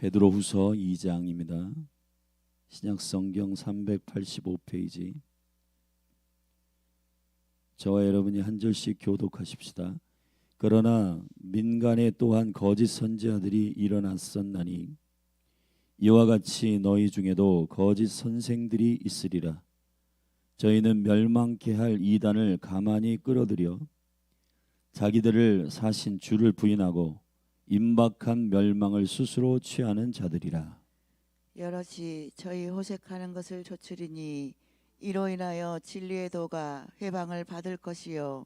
베드로후서 2장입니다. 신약성경 385페이지. 저와 여러분이 한 절씩 교독하십시다. 그러나 민간에 또한 거짓 선지자들이 일어났었나니 이와 같이 너희 중에도 거짓 선생들이 있으리라. 저희는 멸망케 할 이단을 가만히 끌어들여 자기들을 사신 주를 부인하고 임박한 멸망을 스스로 취하는 자들이라. 여럿이 저희 호색하는 것을 조추리니 이로 인하여 진리의 도가 회방을 받을 것이요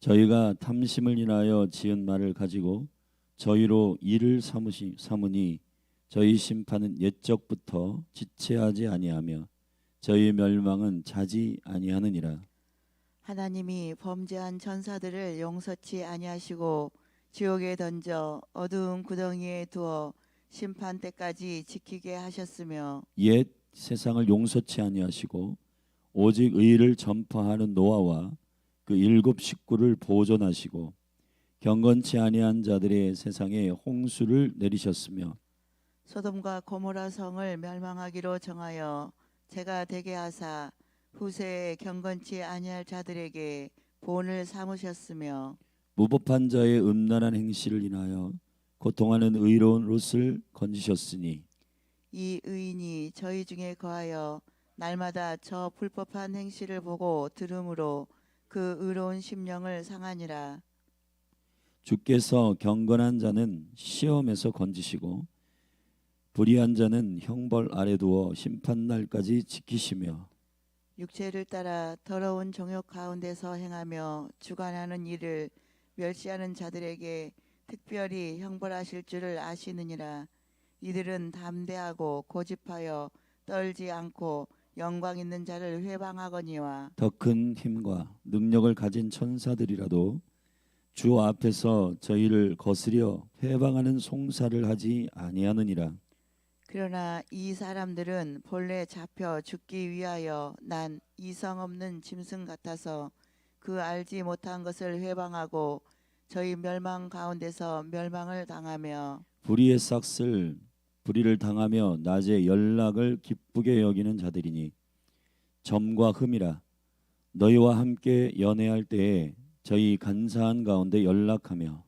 저희가 탐심을 인하여 지은 말을 가지고 저희로 이를 삼으니 저희 심판은 옛적부터 지체하지 아니하며 저희 멸망은 자지 아니하느니라. 하나님이 범죄한 천사들을 용서치 아니하시고 지옥에 던져 어두운 구덩이에 두어 심판 때까지 지키게 하셨으며 옛 세상을 용서치 아니하시고 오직 의를 전파하는 노아와 그 일곱 식구를 보존하시고 경건치 아니한 자들의 세상에 홍수를 내리셨으며 소돔과 고모라 성을 멸망하기로 정하여 제가 되게 하사 후세에 경건치 아니할 자들에게 본을 삼으셨으며 무법한 자의 음란한 행실을 인하여 고통하는 의로운 롯을 건지셨으니 이 의인이 저희 중에 거하여 날마다 저 불법한 행실을 보고 들음으로 그 의로운 심령을 상하니라. 주께서 경건한 자는 시험에서 건지시고 불의한 자는 형벌 아래 두어 심판날까지 지키시며 육체를 따라 더러운 정욕 가운데서 행하며 주관하는 일을 멸시하는 자들에게 특별히 형벌하실 줄을 아시느니라. 이들은 담대하고 고집하여 떨지 않고 영광 있는 자를 회방하거니와 더 큰 힘과 능력을 가진 천사들이라도 주 앞에서 저희를 거스려 회방하는 송사를 하지 아니하느니라. 그러나 이 사람들은 본래 잡혀 죽기 위하여 난 이성 없는 짐승 같아서 그 알지 못한 것을 회방하고 저희 멸망 가운데서 멸망을 당하며 불의의 싹을 불의를 당하며 낮에 연락을 기쁘게 여기는 자들이니 점과 흠이라. 너희와 함께 연애할 때에 저희 간사한 가운데 연락하며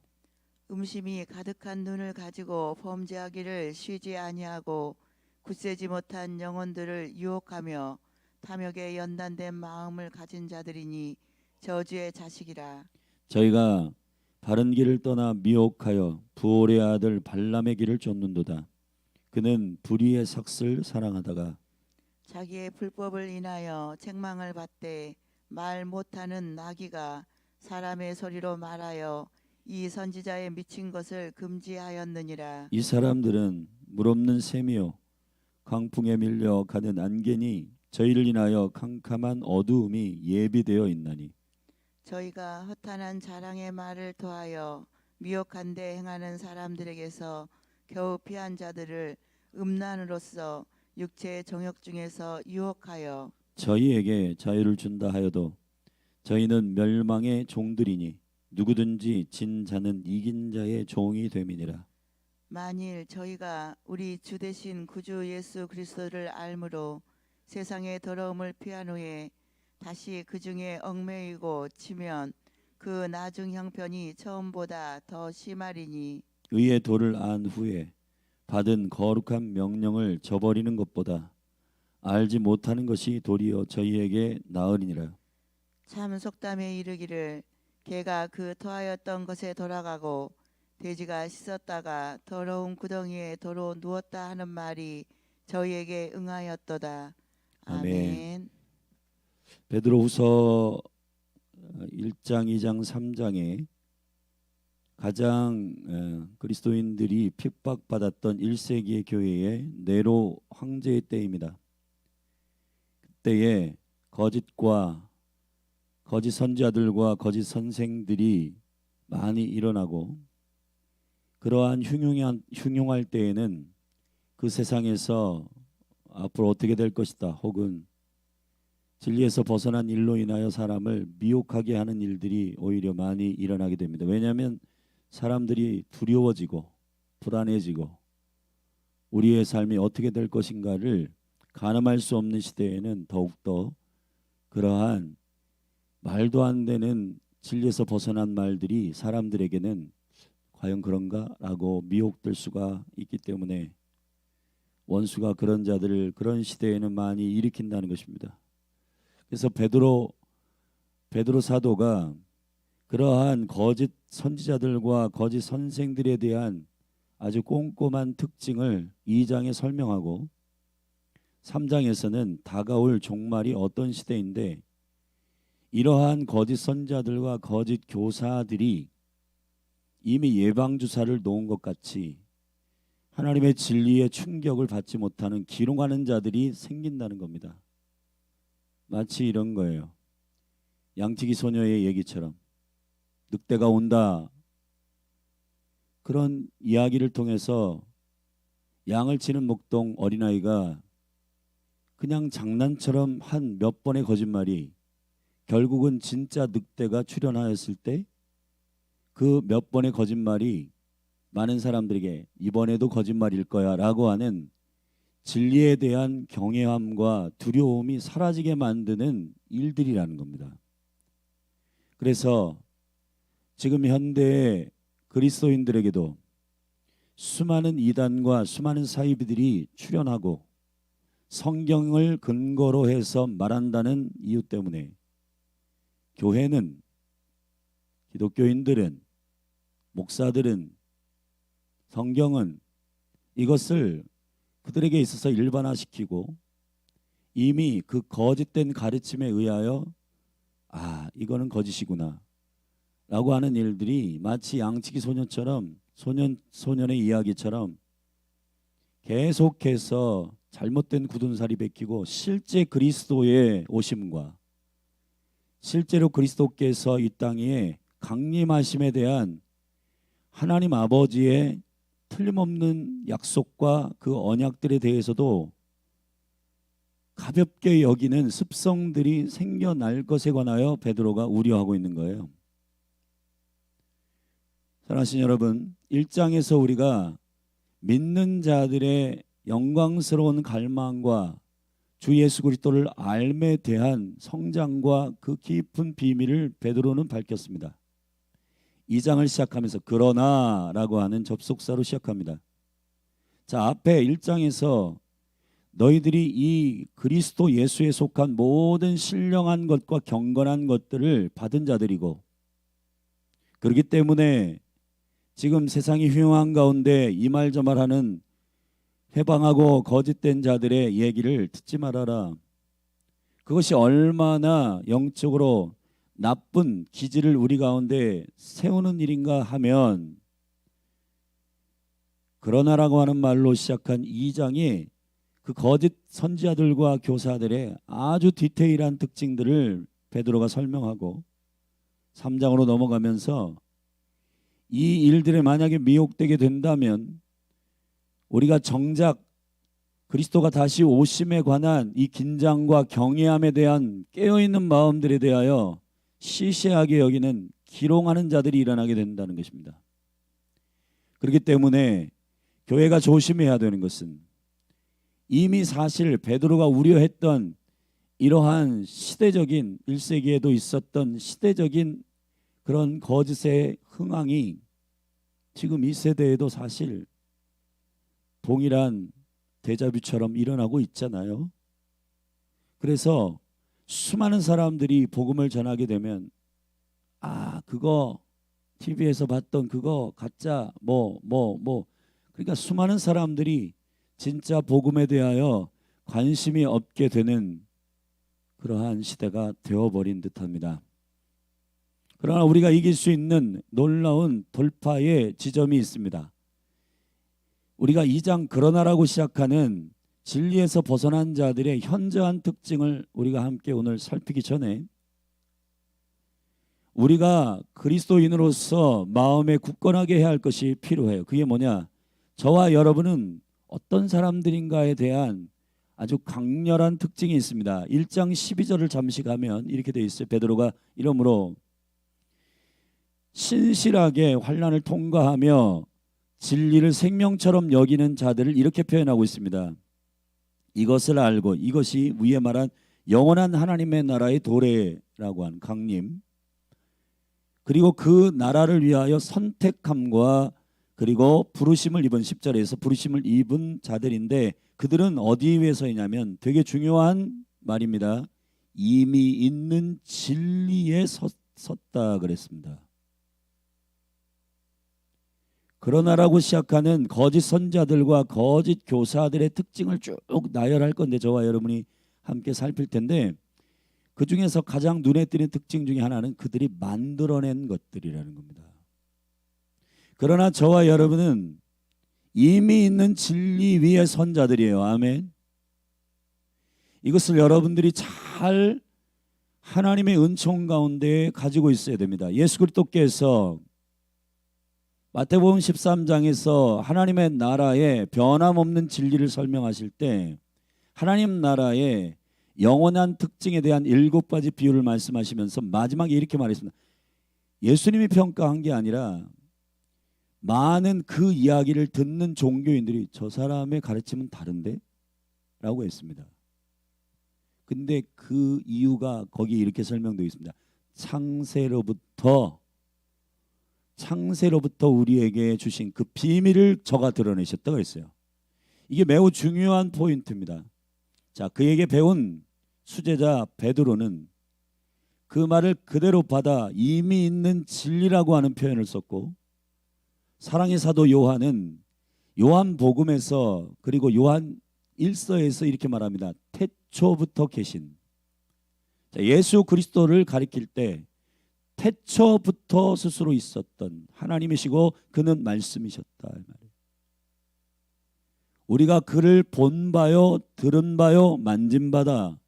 음심이 가득한 눈을 가지고 범죄하기를 쉬지 아니하고 굳세지 못한 영혼들을 유혹하며 탐욕에 연단된 마음을 가진 자들이니 저주의 자식이라. 저희가 바른 길을 떠나 미혹하여 부올의 아들 발람의 길을 쫓는도다. 그는 불의의 삭을 사랑하다가 자기의 불법을 인하여 책망을 받되 말 못하는 나귀가 사람의 소리로 말하여 이 선지자의 미친 것을 금지하였느니라. 이 사람들은 물없는 샘이요 강풍에 밀려 가는 안개니 저희를 인하여 캄캄한 어두움이 예비되어 있나니 저희가 허탄한 자랑의 말을 토하여 미혹한 데 행하는 사람들에게서 겨우 피한 자들을 음란으로써 육체의 정욕 중에서 유혹하여 저희에게 자유를 준다 하여도 저희는 멸망의 종들이니 누구든지 진 자는 이긴 자의 종이 됨이니라. 만일 저희가 우리 주 되신 구주 예수 그리스도를 알므로 세상의 더러움을 피한 후에 다시 그 중에 얽매이고 치면 그 나중 형편이 처음보다 더 심하리니 의의 도를 안 후에 받은 거룩한 명령을 저버리는 것보다 알지 못하는 것이 도리어 저희에게 나으리니라. 참 속담에 이르기를 개가 그 토하였던 것에 돌아가고 돼지가 씻었다가 더러운 구덩이에 도로 누웠다 하는 말이 저희에게 응하였도다. 아멘. 아멘. 베드로후서 1장, 2장, 3장에 가장 그리스도인들이 핍박받았던 1세기의 교회의 네로 황제의 때입니다. 그때에 거짓 선지자들과 거짓 선생들이 많이 일어나고 그러한 흉흉할 때에는 그 세상에서 앞으로 어떻게 될 것이다 혹은 진리에서 벗어난 일로 인하여 사람을 미혹하게 하는 일들이 오히려 많이 일어나게 됩니다. 왜냐하면 사람들이 두려워지고 불안해지고 우리의 삶이 어떻게 될 것인가를 가늠할 수 없는 시대에는 더욱더 그러한 말도 안 되는 진리에서 벗어난 말들이 사람들에게는 과연 그런가라고 미혹될 수가 있기 때문에 원수가 그런 자들을 그런 시대에는 많이 일으킨다는 것입니다. 그래서 베드로 사도가 그러한 거짓 선지자들과 거짓 선생들에 대한 아주 꼼꼼한 특징을 2장에 설명하고 3장에서는 다가올 종말이 어떤 시대인데 이러한 거짓 선지자들과 거짓 교사들이 이미 예방주사를 놓은 것 같이 하나님의 진리의 충격을 받지 못하는 기롱하는 자들이 생긴다는 겁니다. 마치 이런 거예요. 양치기 소녀의 얘기처럼 늑대가 온다. 그런 이야기를 통해서 양을 치는 목동 어린아이가 그냥 장난처럼 한 몇 번의 거짓말이 결국은 진짜 늑대가 출현하였을 때 그 몇 번의 거짓말이 많은 사람들에게 이번에도 거짓말일 거야 라고 하는 진리에 대한 경외함과 두려움이 사라지게 만드는 일들이라는 겁니다. 그래서 지금 현대의 그리스도인들에게도 수많은 이단과 수많은 사이비들이 출현하고 성경을 근거로 해서 말한다는 이유 때문에 교회는, 기독교인들은, 목사들은, 성경은 이것을 그들에게 있어서 일반화시키고 이미 그 거짓된 가르침에 의하여 이거는 거짓이구나 라고 하는 일들이 마치 양치기 소년처럼 소년의 이야기처럼 계속해서 잘못된 굳은살이 베끼고 실제 그리스도의 오심과 실제로 그리스도께서 이 땅에 강림하심에 대한 하나님 아버지의 틀림없는 약속과 그 언약들에 대해서도 가볍게 여기는 습성들이 생겨날 것에 관하여 베드로가 우려하고 있는 거예요. 사랑하신 여러분, 1장에서 우리가 믿는 자들의 영광스러운 갈망과 주 예수 그리스도를 알매 대한 성장과 그 깊은 비밀을 베드로는 밝혔습니다. 2장을 시작하면서 그러나라고 하는 접속사로 시작합니다. 자, 앞에 1장에서 너희들이 이 그리스도 예수에 속한 모든 신령한 것과 경건한 것들을 받은 자들이고 그렇기 때문에 지금 세상이 흉흉한 가운데 이 말 저 말하는 회방하고 거짓된 자들의 얘기를 듣지 말아라. 그것이 얼마나 영적으로 나쁜 기질을 우리 가운데 세우는 일인가 하면 그러나라고 하는 말로 시작한 2장이 그 거짓 선지자들과 교사들의 아주 디테일한 특징들을 베드로가 설명하고 3장으로 넘어가면서 이 일들에 만약에 미혹되게 된다면 우리가 정작 그리스도가 다시 오심에 관한 이 긴장과 경외함에 대한 깨어있는 마음들에 대하여 시시하게 여기는 기롱하는 자들이 일어나게 된다는 것입니다. 그렇기 때문에 교회가 조심해야 되는 것은 이미 사실 베드로가 우려했던 이러한 시대적인 1세기에도 있었던 시대적인 그런 거짓의 흥황이 지금 이 세대에도 사실 동일한 데자뷰처럼 일어나고 있잖아요. 그래서 수많은 사람들이 복음을 전하게 되면 그거 TV에서 봤던 그거 가짜 그러니까 수많은 사람들이 진짜 복음에 대하여 관심이 없게 되는 그러한 시대가 되어버린 듯합니다. 그러나 우리가 이길 수 있는 놀라운 돌파의 지점이 있습니다. 우리가 2장 그러나라고 시작하는 진리에서 벗어난 자들의 현저한 특징을 우리가 함께 오늘 살피기 전에 우리가 그리스도인으로서 마음에 굳건하게 해야 할 것이 필요해요. 그게 뭐냐? 저와 여러분은 어떤 사람들인가에 대한 아주 강렬한 특징이 있습니다. 1장 12절을 잠시 가면 이렇게 되어 있어요. 베드로가 이러므로 신실하게 환난을 통과하며 진리를 생명처럼 여기는 자들을 이렇게 표현하고 있습니다. 이것을 알고, 이것이 위에 말한 영원한 하나님의 나라의 도래라고 한 강림, 그리고 그 나라를 위하여 선택함과 그리고 부르심을 입은 10절에서 부르심을 입은 자들인데, 그들은 어디 위에 서 있냐면 되게 중요한 말입니다. 이미 있는 진리에 섰다 그랬습니다. 그러나라고 시작하는 거짓 선자들과 거짓 교사들의 특징을 쭉 나열할 건데, 저와 여러분이 함께 살필 텐데, 그 중에서 가장 눈에 띄는 특징 중에 하나는 그들이 만들어낸 것들이라는 겁니다. 그러나 저와 여러분은 이미 있는 진리 위에 선 자들이에요. 아멘. 이것을 여러분들이 잘 하나님의 은총 가운데 가지고 있어야 됩니다. 예수 그리스도께서 마태복음 13장에서 하나님의 나라의 변함없는 진리를 설명하실 때 하나님 나라의 영원한 특징에 대한 7가지 비유를 말씀하시면서 마지막에 이렇게 말했습니다. 예수님이 평가한 게 아니라 많은 그 이야기를 듣는 종교인들이 저 사람의 가르침은 다른데? 라고 했습니다. 근데 그 이유가 거기에 이렇게 설명되어 있습니다. 창세로부터 우리에게 주신 그 비밀을 저가 드러내셨다고 했어요. 이게 매우 중요한 포인트입니다. 자, 그에게 배운 수제자 베드로는 그 말을 그대로 받아 이미 있는 진리라고 하는 표현을 썼고, 사랑의 사도 요한은 요한복음에서 그리고 요한 1서에서 이렇게 말합니다. 태초부터 계신, 예수 그리스도를 가리킬 때 태초부터 스스로 있었던 하나님이시고 그는 말씀이셨다. 우리가 그를 본 바요, 들은 바요, 만진 바다.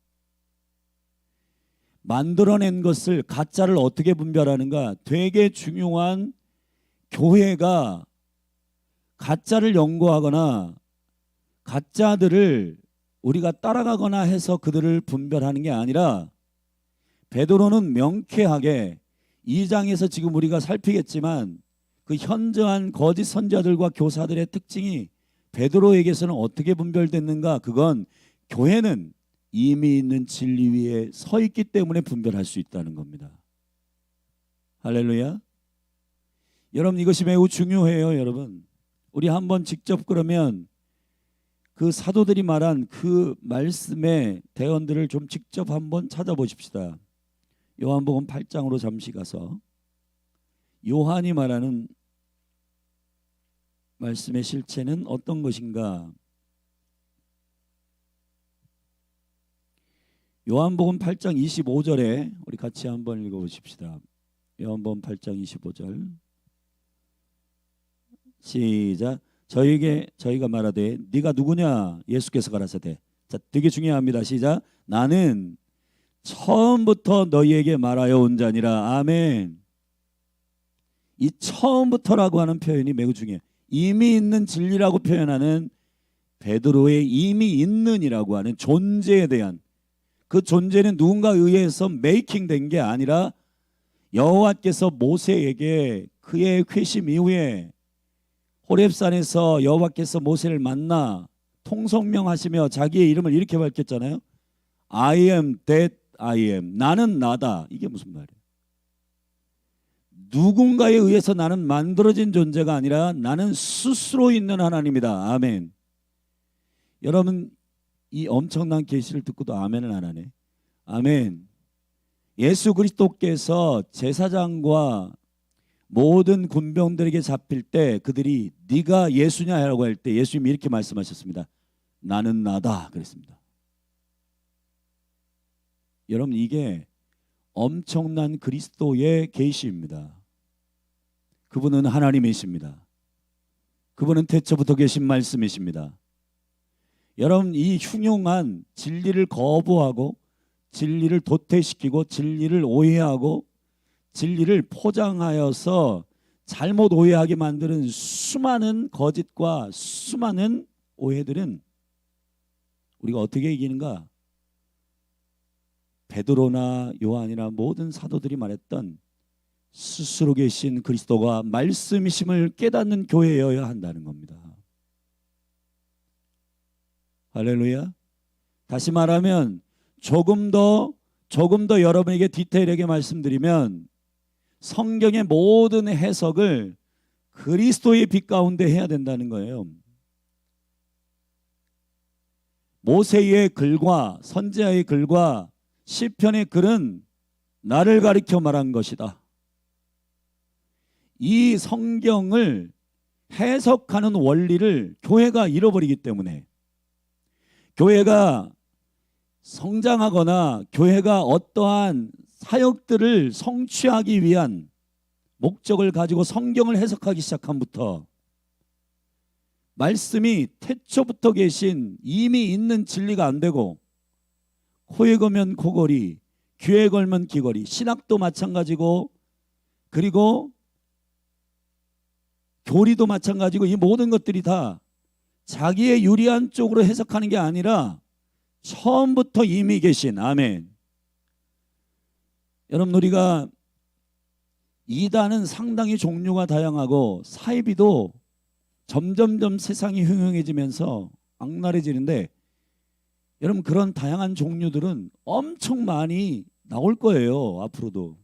만들어낸 것을, 가짜를 어떻게 분별하는가? 되게 중요한, 교회가 가짜를 연구하거나 가짜들을 우리가 따라가거나 해서 그들을 분별하는 게 아니라, 베드로는 명쾌하게 2장에서 지금 우리가 살피겠지만 그 현저한 거짓 선자들과 교사들의 특징이 베드로에게서는 어떻게 분별됐는가? 그건 교회는 이미 있는 진리 위에 서 있기 때문에 분별할 수 있다는 겁니다. 할렐루야. 여러분, 이것이 매우 중요해요. 여러분, 우리 한번 직접 그러면 그 사도들이 말한 그 말씀의 대언들을 좀 직접 한번 찾아보십시다. 요한복음 8장으로 잠시 가서 요한이 말하는 말씀의 실체는 어떤 것인가? 요한복음 8장 25절에 우리 같이 한번 읽어보십시다. 요한복음 8장 25절 시작. 저희가 말하되 네가 누구냐? 예수께서 가라사대. 자, 되게 중요합니다. 시작. 나는 처음부터 너희에게 말하여 온 자니라. 아멘. 이 처음부터라고 하는 표현이 매우 중요해요. 이미 있는 진리라고 표현하는 베드로의 이미 있는이라고 하는 존재에 대한, 그 존재는 누군가에 의해서 메이킹된 게 아니라 여호와께서 모세에게 그의 회심 이후에 호렙산에서 여호와께서 모세를 만나 통성명하시며 자기의 이름을 이렇게 밝혔잖아요. I am that I am. 나는 나다. 이게 무슨 말이에요? 누군가에 의해서 나는 만들어진 존재가 아니라 나는 스스로 있는 하나님이다. 아멘. 여러분, 이 엄청난 계시를 듣고도 아멘을 안 하네. 아멘. 예수 그리스도께서 제사장과 모든 군병들에게 잡힐 때 그들이 네가 예수냐라고 할 때 예수님이 이렇게 말씀하셨습니다. 나는 나다 그랬습니다. 여러분, 이게 엄청난 그리스도의 계시입니다. 그분은 하나님이십니다. 그분은 태초부터 계신 말씀이십니다. 여러분, 이 흉흉한 진리를 거부하고 진리를 도태시키고 진리를 오해하고 진리를 포장하여서 잘못 오해하게 만드는 수많은 거짓과 수많은 오해들은 우리가 어떻게 이기는가? 베드로나 요한이나 모든 사도들이 말했던 스스로 계신 그리스도가 말씀이심을 깨닫는 교회여야 한다는 겁니다. 할렐루야. 다시 말하면 조금 더 여러분에게 디테일하게 말씀드리면 성경의 모든 해석을 그리스도의 빛 가운데 해야 된다는 거예요. 모세의 글과 선지자의 글과 시편의 글은 나를 가리켜 말한 것이다. 이 성경을 해석하는 원리를 교회가 잃어버리기 때문에, 교회가 성장하거나 교회가 어떠한 사역들을 성취하기 위한 목적을 가지고 성경을 해석하기 시작함부터 말씀이 태초부터 계신 이미 있는 진리가 안 되고, 코에 걸면 코걸이, 귀에 걸면 귀걸이, 신학도 마찬가지고, 그리고 교리도 마찬가지고, 이 모든 것들이 다 자기의 유리한 쪽으로 해석하는 게 아니라 처음부터 이미 계신, 아멘. 여러분, 우리가 이단은 상당히 종류가 다양하고 사이비도 점점점 세상이 흉흉해지면서 악랄해지는데, 여러분, 그런 다양한 종류들은 엄청 많이 나올 거예요, 앞으로도.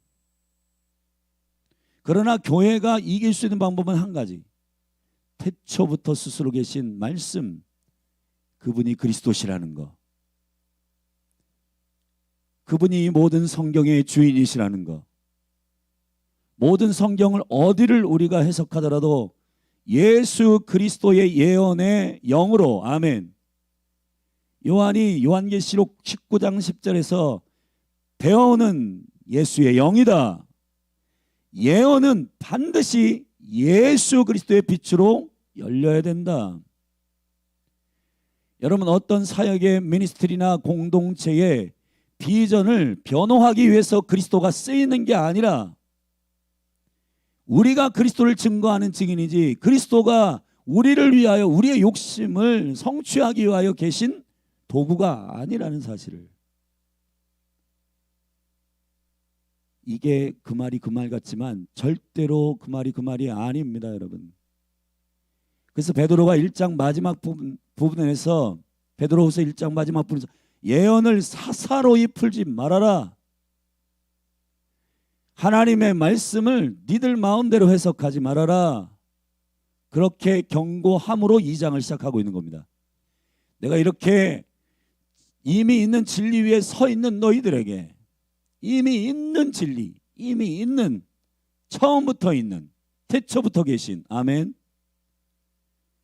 그러나 교회가 이길 수 있는 방법은 한 가지. 태초부터 스스로 계신 말씀, 그분이 그리스도시라는 거, 그분이 모든 성경의 주인이시라는 거. 모든 성경을 어디를 우리가 해석하더라도 예수 그리스도의 예언의 영으로, 아멘. 요한이 요한계시록 19장 10절에서 배어오는 예수의 영이다. 예언은 반드시 예수 그리스도의 빛으로 열려야 된다. 여러분, 어떤 사역의 미니스트리나 공동체의 비전을 변호하기 위해서 그리스도가 쓰이는 게 아니라 우리가 그리스도를 증거하는 증인이지, 그리스도가 우리를 위하여 우리의 욕심을 성취하기 위하여 계신 도구가 아니라는 사실을, 이게 그 말이 그 말 같지만 절대로 그 말이 아닙니다, 여러분. 그래서 베드로가 1장 마지막 부분에서, 베드로후서 1장 마지막 부분에서 예언을 사사로이 풀지 말아라. 하나님의 말씀을 니들 마음대로 해석하지 말아라. 그렇게 경고함으로 2장을 시작하고 있는 겁니다. 내가 이렇게 이미 있는 진리 위에 서 있는 너희들에게, 이미 있는 진리, 이미 있는, 처음부터 있는, 태초부터 계신, 아멘,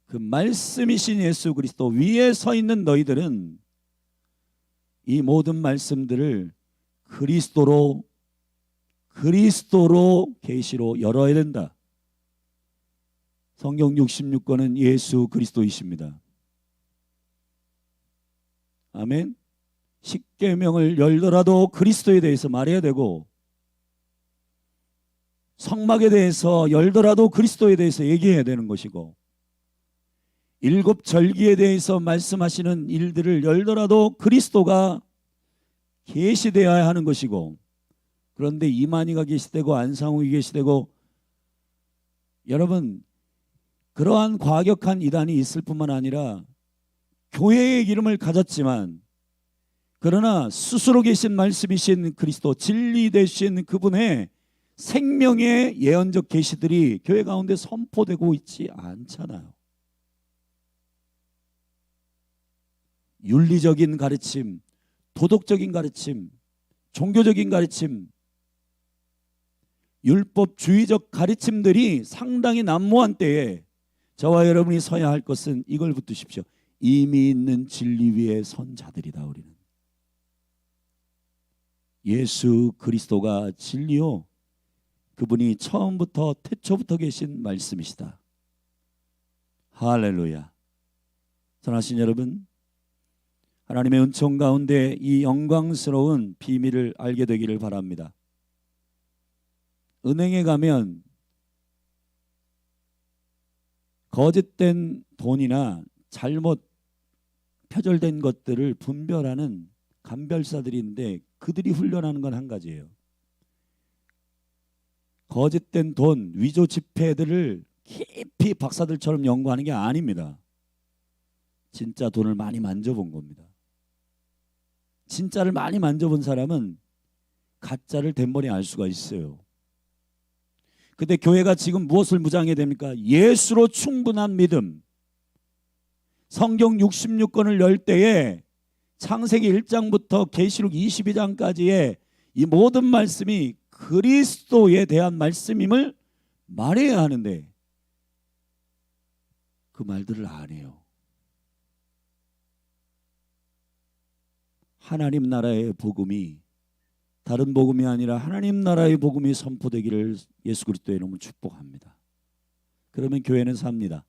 그 말씀이신 예수 그리스도 위에 서 있는 너희들은 이 모든 말씀들을 그리스도로 계시로 열어야 된다. 성경 66권은 예수 그리스도이십니다. 아멘. 십계명을 열더라도 그리스도에 대해서 말해야 되고, 성막에 대해서 열더라도 그리스도에 대해서 얘기해야 되는 것이고, 일곱 절기에 대해서 말씀하시는 일들을 열더라도 그리스도가 계시되어야 하는 것이고, 그런데 이만희가 계시되고 안상욱이 계시되고, 여러분, 그러한 과격한 이단이 있을 뿐만 아니라 교회의 이름을 가졌지만, 그러나 스스로 계신 말씀이신 그리스도, 진리 되신 그분의 생명의 예언적 계시들이 교회 가운데 선포되고 있지 않잖아요. 윤리적인 가르침, 도덕적인 가르침, 종교적인 가르침, 율법주의적 가르침들이 상당히 난무한 때에 저와 여러분이 서야 할 것은 이걸 붙드십시오. 이미 있는 진리 위에 선 자들이다. 우리는 예수 그리스도가 진리요, 그분이 처음부터 태초부터 계신 말씀이시다. 할렐루야. 선하신 여러분, 하나님의 은총 가운데 이 영광스러운 비밀을 알게 되기를 바랍니다. 은행에 가면 거짓된 돈이나 잘못 표절된 것들을 분별하는 감별사들이 있는데, 그들이 훈련하는 건 한 가지예요. 거짓된 돈, 위조 지폐들을 깊이 박사들처럼 연구하는 게 아닙니다. 진짜 돈을 많이 만져본 겁니다. 진짜를 많이 만져본 사람은 가짜를 된번에 알 수가 있어요. 근데 교회가 지금 무엇을 무장해야 됩니까? 예수로 충분한 믿음. 성경 66권을 열 때에 창세기 1장부터 계시록 22장까지의 이 모든 말씀이 그리스도에 대한 말씀임을 말해야 하는데 그 말들을 안 해요. 하나님 나라의 복음이 다른 복음이 아니라 하나님 나라의 복음이 선포되기를 예수 그리스도의 이름으로 축복합니다. 그러면 교회는 삽니다.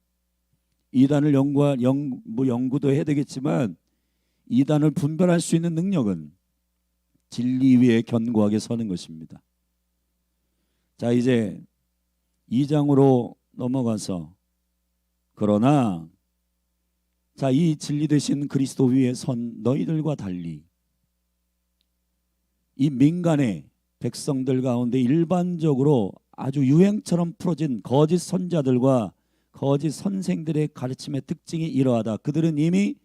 이단을 연구도 해야 되겠지만 이단을 분별할 수 있는 능력은 진리 위에 견고하게 서는 것입니다. 자, 이제 2장으로 넘어가서 그러나 자, 이 진리 되신 그리스도 위에 선 너희들과 달리 이 민간의 백성들 가운데 일반적으로 아주 유행처럼 풀어진 거짓 선자들과 거짓 선생들의 가르침의 특징이 이러하다. 그들은 이미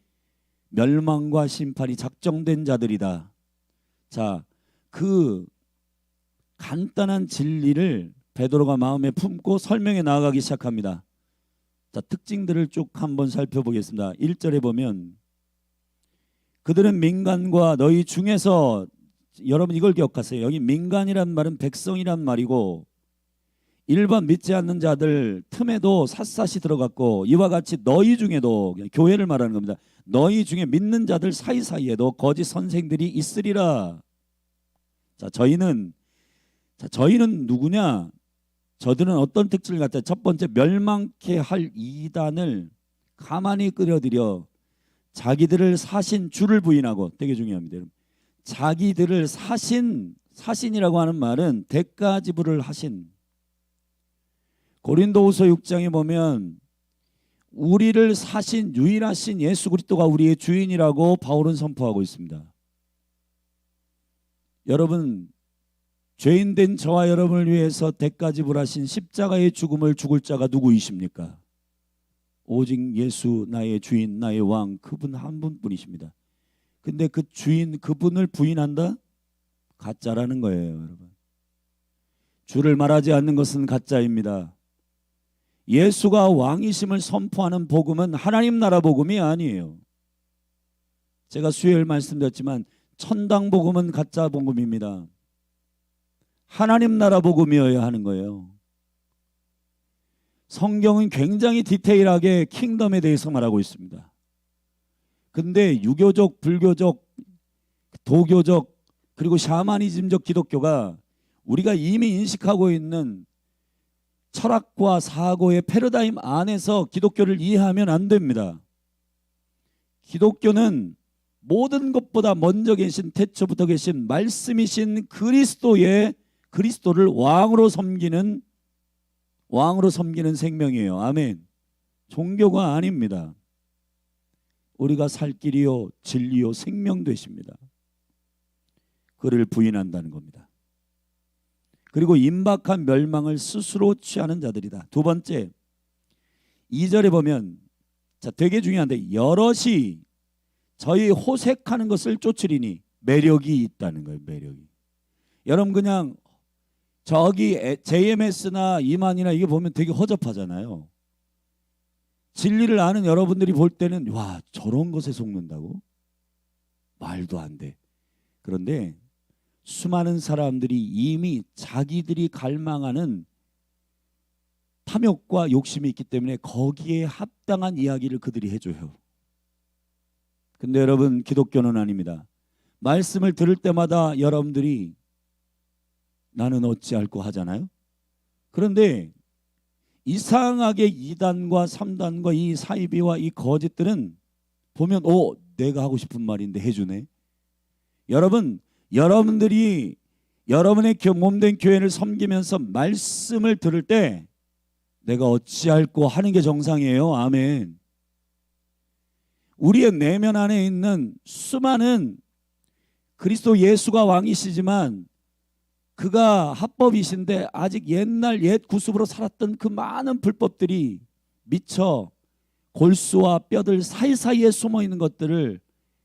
멸망과 심판이 작정된 자들이다. 자, 그 간단한 진리를 베드로가 마음에 품고 설명해 나아가기 시작합니다. 자, 특징들을 쭉 한번 살펴보겠습니다. 1절에 보면 그들은 민간과 너희 중에서, 여러분 이걸 기억하세요. 여기 민간이란 말은 백성이란 말이고 일반 믿지 않는 자들 틈에도 샅샅이 들어갔고 이와 같이 너희 중에도, 교회를 말하는 겁니다. 너희 중에 믿는 자들 사이사이에도 거짓 선생들이 있으리라. 자, 저희는 누구냐? 저들은 어떤 특징을 갖다, 첫 번째, 멸망케 할 이단을 가만히 끌어들여 자기들을 사신 주를 부인하고, 되게 중요합니다. 여러분. 자기들을 사신이라고 하는 말은 대가 지불을 하신. 고린도후서 6장에 보면 우리를 사신 유일하신 예수 그리스도가 우리의 주인이라고 바울은 선포하고 있습니다. 여러분, 죄인 된 저와 여러분을 위해서 대가 지불하신 십자가의 죽음을 죽을 자가 누구이십니까? 오직 예수, 나의 주인, 나의 왕, 그분 한 분뿐이십니다. 근데 그 주인, 그분을 부인한다? 가짜라는 거예요, 여러분. 주를 말하지 않는 것은 가짜입니다. 예수가 왕이심을 선포하는 복음은 하나님 나라 복음이 아니에요. 제가 수요일 말씀드렸지만 천당 복음은 가짜 복음입니다. 하나님 나라 복음이어야 하는 거예요. 성경은 굉장히 디테일하게 킹덤에 대해서 말하고 있습니다. 근데 유교적, 불교적, 도교적, 그리고 샤머니즘적 기독교가 우리가 이미 인식하고 있는 철학과 사고의 패러다임 안에서 기독교를 이해하면 안 됩니다. 기독교는 모든 것보다 먼저 계신, 태초부터 계신 말씀이신 그리스도를 왕으로 섬기는 생명이에요. 아멘. 종교가 아닙니다. 우리가 살 길이요 진리요 생명 되십니다. 그를 부인한다는 겁니다. 그리고 임박한 멸망을 스스로 취하는 자들이다. 두 번째, 2절에 보면, 자, 되게 중요한데, 여럿이 저희 호색하는 것을 쫓으리니, 매력이 있다는 거예요. 매력이. 여러분, 그냥 저기 JMS나 이만이나 이게 보면 되게 허접하잖아요. 진리를 아는 여러분들이 볼 때는 와, 저런 것에 속는다고? 말도 안 돼. 그런데 수많은 사람들이 이미 자기들이 갈망하는 탐욕과 욕심이 있기 때문에 거기에 합당한 이야기를 그들이 해줘요. 근데 여러분, 기독교는 아닙니다. 말씀을 들을 때마다 여러분들이 나는 어찌할꼬 하잖아요. 그런데 이상하게 2단과 3단과 이 사이비와 이 거짓들은 보면 내가 하고 싶은 말인데 해주네. 여러분들이 여러분의 몸된 교회를 섬기면서 말씀을 들을 때 내가 어찌할꼬 하는 게 정상이에요. 아멘. 우리의 내면 안에 있는 수많은 그리스도 예수가 왕이시지만 그가 합법이신데 아직 옛날 옛 구습으로 살았던 그 많은 불법들이 미처 골수와 뼈들 사이사이에 숨어 있는 것들을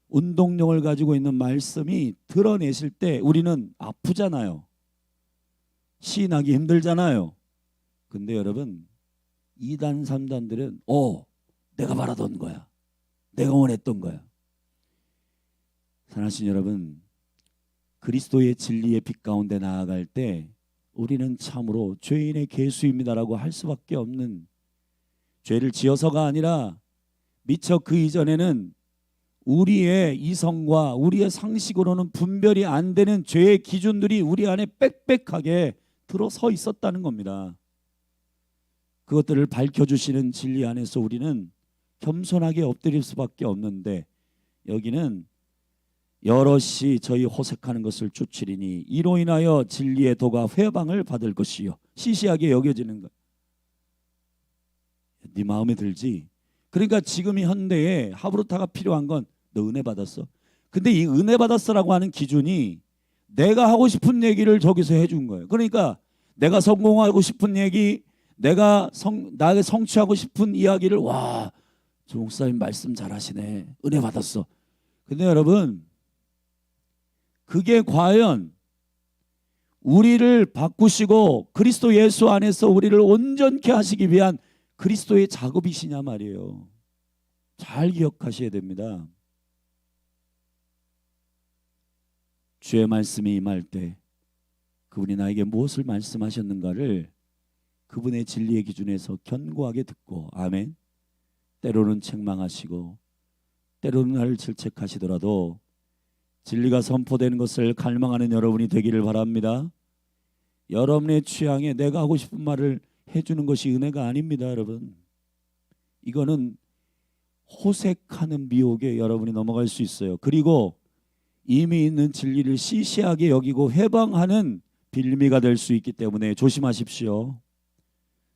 운동력을 가지고 있는 말씀이 드러내실 때 우리는 아프잖아요. 시인하기 힘들잖아요. 근데 여러분, 2단 3단들은 내가 바라던 거야, 내가 원했던 거야. 사랑하신 여러분, 그리스도의 진리의 빛 가운데 나아갈 때 우리는 참으로 죄인의 계수입니다라고 할 수밖에 없는, 죄를 지어서가 아니라 미처 그 이전에는 우리의 이성과 우리의 상식으로는 분별이 안 되는 죄의 기준들이 우리 안에 빽빽하게 들어서 있었다는 겁니다. 그것들을 밝혀주시는 진리 안에서 우리는 겸손하게 엎드릴 수밖에 없는데, 여기는 여럿이 저희 호색하는 것을 쫓으리니 이로 인하여 진리의 도가 회방을 받을 것이요 시시하게 여겨지는 것. 네 마음에 들지? 그러니까 지금 이 현대에 하브루타가 필요한 건 너 은혜 받았어? 근데 이 은혜 받았어라고 하는 기준이 내가 하고 싶은 얘기를 저기서 해준 거예요. 그러니까 내가 성공하고 싶은 얘기, 내가 성취하고 싶은 이야기를, 와, 조 목사님 말씀 잘하시네, 은혜 받았어. 근데 여러분, 그게 과연 우리를 바꾸시고 그리스도 예수 안에서 우리를 온전케 하시기 위한 그리스도의 작업이시냐 말이에요. 잘 기억하셔야 됩니다. 주의 말씀이 임할 때 그분이 나에게 무엇을 말씀하셨는가를 그분의 진리의 기준에서 견고하게 듣고, 아멘, 때로는 책망하시고 때로는 나를 질책하시더라도 진리가 선포되는 것을 갈망하는 여러분이 되기를 바랍니다. 여러분의 취향에 내가 하고 싶은 말을 해주는 것이 은혜가 아닙니다. 여러분, 이거는 호색하는 미혹에 여러분이 넘어갈 수 있어요. 그리고 이미 있는 진리를 시시하게 여기고 회방하는 빌미가 될 수 있기 때문에 조심하십시오.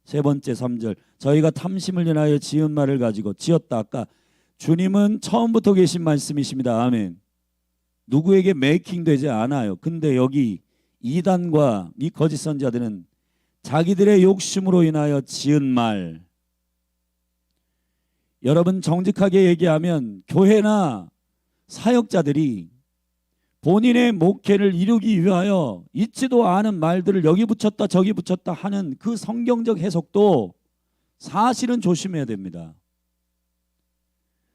세 번째 3절, 저희가 탐심을 인하여 지은 말을 가지고 지었다. 아까 주님은 처음부터 계신 말씀이십니다. 아멘. 누구에게 메이킹되지 않아요. 근데 여기 이단과 이 거짓 선지자들은 자기들의 욕심으로 인하여 지은 말. 여러분, 정직하게 얘기하면 교회나 사역자들이 본인의 목회를 이루기 위하여 있지도 않은 말들을 여기 붙였다 저기 붙였다 하는 그 성경적 해석도 사실은 조심해야 됩니다.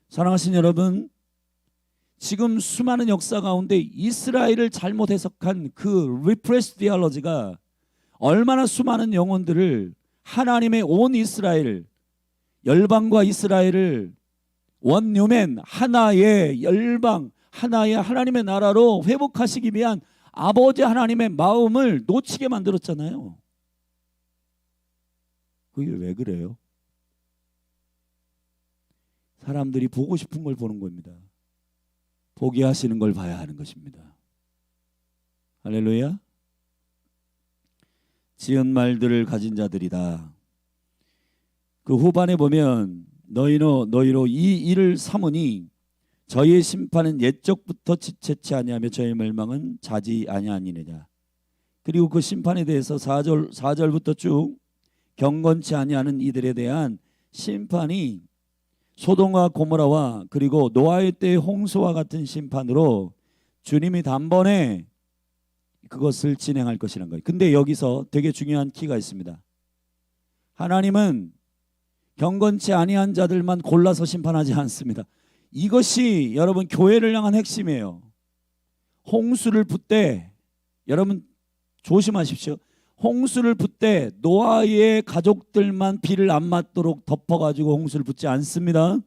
사랑하신 여러분, 지금 수많은 역사 가운데 이스라엘을 잘못 해석한 그 리프레스 디알러지가 얼마나 수많은 영혼들을, 하나님의 온 이스라엘, 열방과 이스라엘을 원유맨, 하나의 열방, 하나의 하나님의 나라로 회복하시기 위한 아버지 하나님의 마음을 놓치게 만들었잖아요. 그게 왜 그래요? 사람들이 보고 싶은 걸 보는 겁니다. 보게 하시는 걸 봐야 하는 것입니다. 할렐루야. 지은 말들을 가진 자들이다. 그 후반에 보면 너희로 이 일을 삼으니 저희의 심판은 옛적부터 지체치 아니하며 저희의 멸망은 자지 아니하니느냐. 그리고 그 심판에 대해서 4절부터 쭉 경건치 아니하는 이들에 대한 심판이 소돔과 고모라와 그리고 노아의 때의 홍수와 같은 심판으로 주님이 단번에 그것을 진행할 것이라는 거예요. 근데 여기서 되게 중요한 키가 있습니다. 하나님은 경건치 아니한 자들만 골라서 심판하지 않습니다. 이것이 여러분 교회를 향한 핵심이에요. 홍수를 붓되, 여러분 조심하십시오. 홍수를 붓되 노아의 가족들만 비를 안 맞도록 덮어가지고 홍수를 붓지 않습니다.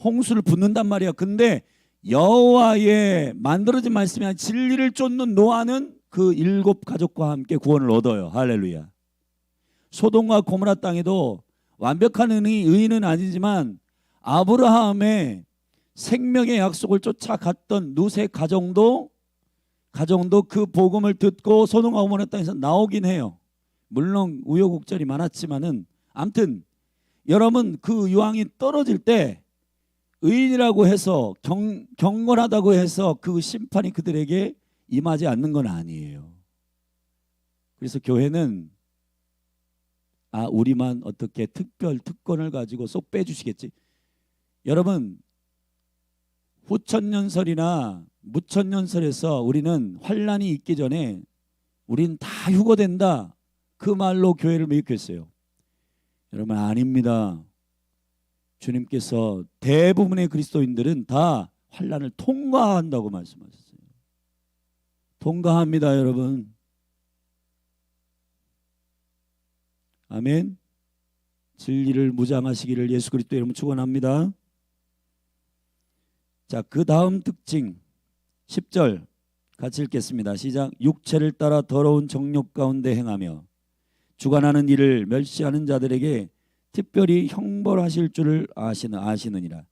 홍수를 붓는단 말이야. 근데 여호와의 만들어진 말씀이 아니라 진리를 쫓는 노아는 그 7 가족과 함께 구원을 얻어요. 할렐루야. 소돔과 고모라 땅에도 완벽한 의인은 아니지만 아브라함의 생명의 약속을 쫓아갔던 룻의 가정도 그 복음을 듣고 소돔과 고모라 땅에서 나오긴 해요. 물론 우여곡절이 많았지만은, 아무튼 여러분, 그 유황이 떨어질 때 의인이라고 해서 경건하다고 해서 그 심판이 그들에게 임하지 않는 건 아니에요. 그래서 교회는 우리만 어떻게 특별 특권을 가지고 쏙 빼주시겠지. 여러분, 후천년설이나 무천년설에서 우리는 환란이 있기 전에 우린 다 휴거된다, 그 말로 교회를 미혹했어요. 여러분, 아닙니다. 주님께서 대부분의 그리스도인들은 다 환란을 통과한다고 말씀하셨어요. 통과합니다, 여러분. 아멘. 진리를 무장하시기를 예수 그리스도 이름으로 축원합니다. 자, 그 다음 특징 10절 같이 읽겠습니다. 시작. 육체를 따라 더러운 정욕 가운데 행하며 주관하는 일을 멸시하는 자들에게 특별히 형벌하실 줄을 아시느니라.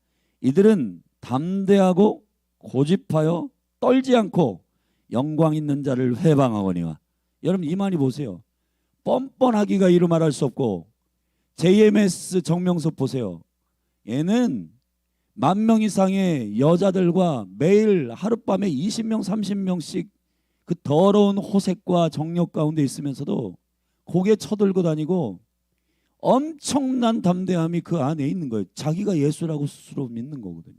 이들은 담대하고 고집하여 떨지 않고 영광 있는 자를 회방하거니와. 여러분, 이만희 보세요. 뻔뻔하기가 이루 말할 수 없고, JMS 정명섭 보세요. 얘는 10,000명 이상의 여자들과 매일 하룻밤에 20명 30명씩 그 더러운 호색과 정욕 가운데 있으면서도 고개 쳐들고 다니고 엄청난 담대함이 그 안에 있는 거예요. 자기가 예수라고 스스로 믿는 거거든요.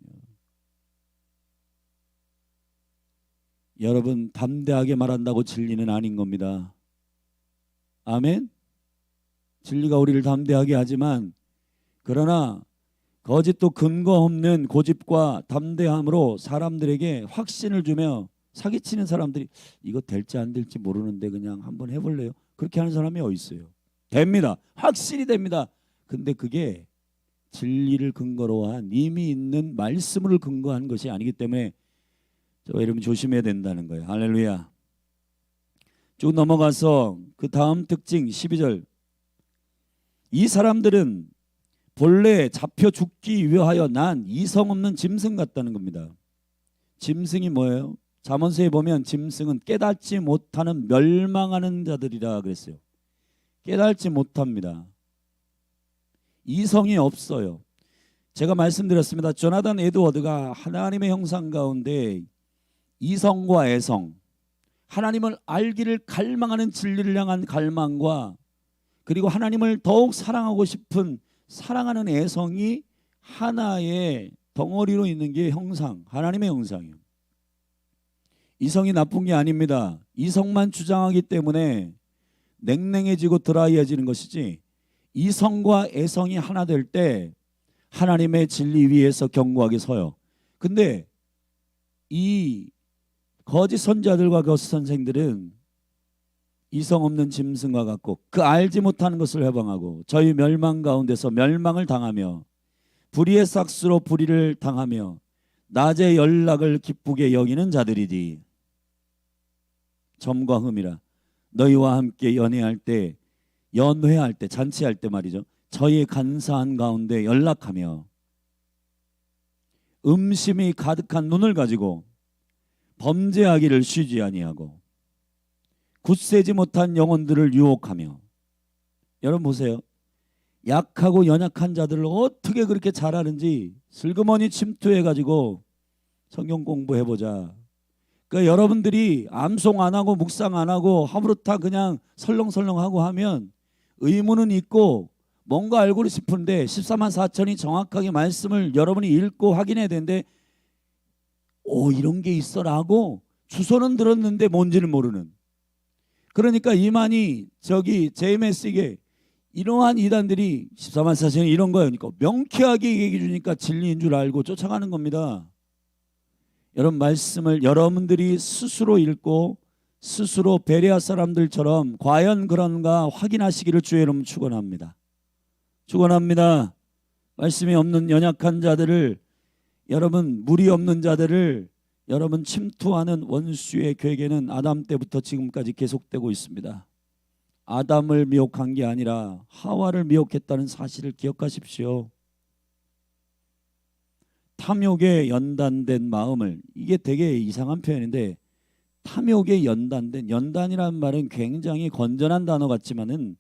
여러분, 담대하게 말한다고 진리는 아닌 겁니다. 아멘. 진리가 우리를 담대하게 하지만, 그러나 거짓도 근거 없는 고집과 담대함으로 사람들에게 확신을 주며 사기치는 사람들이 이거 될지 안 될지 모르는데 그냥 한번 해볼래요? 그렇게 하는 사람이 어디 있어요? 됩니다. 확실히 됩니다. 근데 그게 진리를 근거로 한 이미 있는 말씀을 근거한 것이 아니기 때문에 여러분 조심해야 된다는 거예요. 할렐루야. 쭉 넘어가서 그 다음 특징 12절. 이 사람들은 본래 잡혀 죽기 위하여 난 이성 없는 짐승 같다는 겁니다. 짐승이 뭐예요? 잠언서에 보면 짐승은 깨닫지 못하는 멸망하는 자들이라 그랬어요. 깨닫지 못합니다. 이성이 없어요. 제가 말씀드렸습니다. 조나단 에드워드가 하나님의 형상 가운데 이성과 애성, 하나님을 알기를 갈망하는 진리를 향한 갈망과 그리고 하나님을 더욱 사랑하고 싶은 사랑하는 애성이 하나의 덩어리로 있는 게 형상, 하나님의 형상이에요. 이성이 나쁜 게 아닙니다. 이성만 주장하기 때문에 냉랭해지고 드라이해지는 것이지, 이성과 애성이 하나 될 때 하나님의 진리 위에서 견고하게 서요. 근데 이 거짓 선자들과 거짓 선생들은 이성 없는 짐승과 같고 그 알지 못하는 것을 해방하고 저희 멸망 가운데서 멸망을 당하며 불의의 삭스로 불의를 당하며 낮의 연락을 기쁘게 여기는 자들이지. 점과 흠이라 너희와 함께 연회할 때 잔치할 때 말이죠. 저희의 간사한 가운데 연락하며 음심이 가득한 눈을 가지고 범죄하기를 쉬지 아니하고 굳세지 못한 영혼들을 유혹하며. 여러분 보세요. 약하고 연약한 자들을 어떻게 그렇게 잘하는지 슬그머니 침투해가지고 성경 공부해보자. 그러니까 여러분들이 암송 안 하고 묵상 안 하고 하부르타 그냥 설렁설렁하고 하면 의문은 있고 뭔가 알고 싶은데 14만 4천이 정확하게 말씀을 여러분이 읽고 확인해야 되는데 이런 게 있어라고 주소는 들었는데 뭔지는 모르는. 그러니까 이만희 저기 JMS에게 이러한 이단들이 14만 4천이 이런 거예요. 그러니까 명쾌하게 얘기해 주니까 진리인 줄 알고 쫓아가는 겁니다. 여러분, 말씀을 여러분들이 스스로 읽고 스스로 베레아 사람들처럼 과연 그런가 확인하시기를 주의 이름 축원합니다. 축원합니다. 말씀이 없는 연약한 자들을, 여러분 무리 없는 자들을 여러분 침투하는 원수의 괴계는 아담 때부터 지금까지 계속되고 있습니다. 아담을 미혹한 게 아니라 하와를 미혹했다는 사실을 기억하십시오. 탐욕에 연단된 마음을, 이게 되게 이상한 표현인데 탐욕에 연단된, 연단이라는 말은 굉장히 건전한 단어 같지만은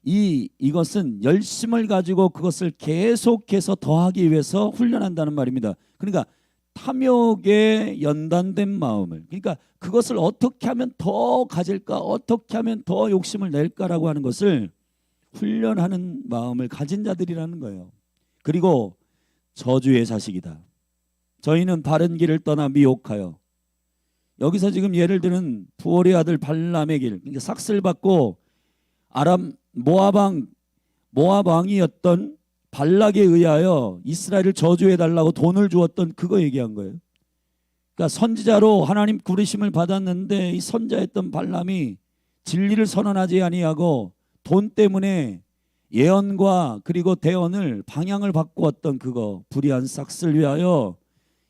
이것은 열심을 가지고 그것을 계속해서 더하기 위해서 훈련한다는 말입니다. 그러니까 탐욕에 연단된 마음을, 그러니까 그것을 어떻게 하면 더 가질까, 어떻게 하면 더 욕심을 낼까라고 하는 것을 훈련하는 마음을 가진 자들이라는 거예요. 그리고 저주의 자식이다. 저희는 바른 길을 떠나 미혹하여. 여기서 지금 예를 들은 부올의 아들 발람의 길, 그러니까 삭슬 받고 아람 모압 왕이었던 발락에 의하여 이스라엘을 저주해 달라고 돈을 주었던 그거 얘기한 거예요. 그러니까 선지자로 하나님 부르심을 받았는데 이 선자였던 발람이 진리를 선언하지 아니하고 돈 때문에 예언과 그리고 대언을 방향을 바꾸었던 그거, 불의한 삭슬 위하여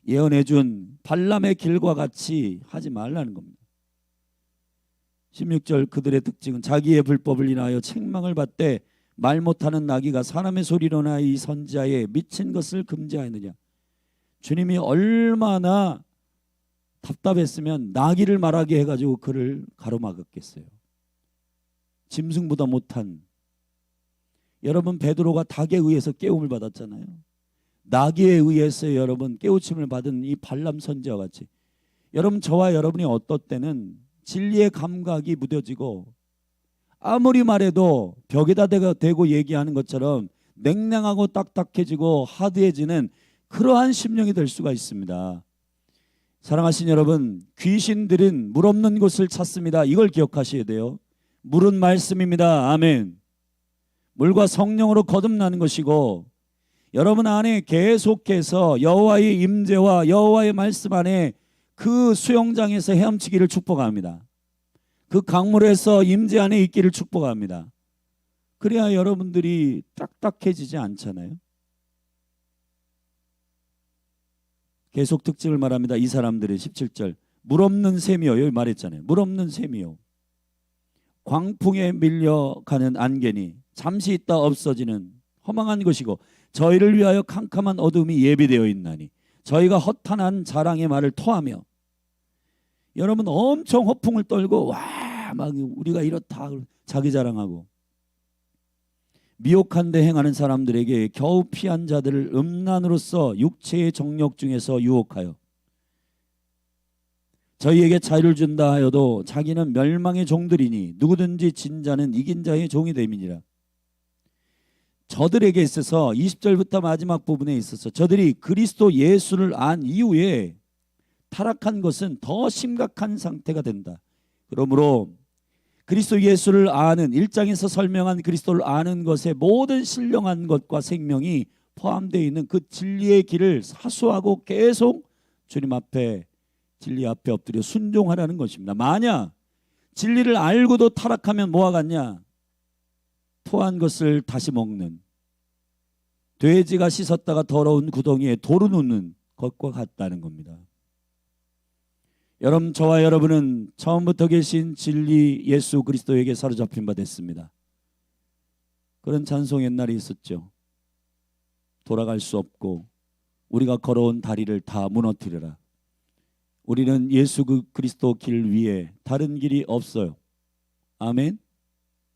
예언해준 발람의 길과 같이 하지 말라는 겁니다. 16절, 그들의 특징은 자기의 불법을 인하여 책망을 받되 말 못하는 나귀가 사람의 소리로나 이 선지자의 미친 것을 금지하였느냐. 주님이 얼마나 답답했으면 나귀를 말하게 해가지고 그를 가로막았겠어요. 짐승보다 못한. 여러분, 베드로가 닭에 의해서 깨움을 받았잖아요. 나귀에 의해서 여러분 깨우침을 받은 이 발람 선지와 같이 여러분, 저와 여러분이 어떨 때는 진리의 감각이 무뎌지고 아무리 말해도 벽에다 대고 얘기하는 것처럼 냉랭하고 딱딱해지고 하드해지는 그러한 심령이 될 수가 있습니다. 사랑하신 여러분, 귀신들은 물 없는 곳을 찾습니다. 이걸 기억하셔야 돼요. 물은 말씀입니다. 아멘. 물과 성령으로 거듭나는 것이고 여러분 안에 계속해서 여호와의 임재와 여호와의 말씀 안에 그 수영장에서 헤엄치기를 축복합니다. 그 강물에서 임재 안에 있기를 축복합니다. 그래야 여러분들이 딱딱해지지 않잖아요. 계속 특징을 말합니다. 이 사람들의 17절, 물 없는 샘이요. 여기 말했잖아요. 물 없는 샘이요. 광풍에 밀려가는 안개니 잠시 있다 없어지는 허망한 것이고 저희를 위하여 캄캄한 어둠이 예비되어 있나니 저희가 허탄한 자랑의 말을 토하며. 여러분, 엄청 허풍을 떨고 와 막 우리가 이렇다 자기 자랑하고 미혹한 데 행하는 사람들에게 겨우 피한 자들을 음란으로서 육체의 정욕 중에서 유혹하여 저희에게 자유를 준다 하여도 자기는 멸망의 종들이니 누구든지 진 자는 이긴 자의 종이 됨이니라. 저들에게 있어서 20절부터 마지막 부분에 있어서 저들이 그리스도 예수를 안 이후에 타락한 것은 더 심각한 상태가 된다. 그러므로 그리스도 예수를 아는 1장에서 설명한 그리스도를 아는 것에 모든 신령한 것과 생명이 포함되어 있는 그 진리의 길을 사수하고 계속 주님 앞에 진리 앞에 엎드려 순종하라는 것입니다. 만약 진리를 알고도 타락하면 뭐와 같냐? 토한 것을 다시 먹는 돼지가 씻었다가 더러운 구덩이에 돌을 놓는 것과 같다는 겁니다. 여러분, 저와 여러분은 처음부터 계신 진리 예수 그리스도에게 사로잡힌 바 됐습니다. 그런 찬송 옛날에 있었죠. 돌아갈 수 없고 우리가 걸어온 다리를 다 무너뜨려라. 우리는 예수 그리스도 길 위에 다른 길이 없어요. 아멘.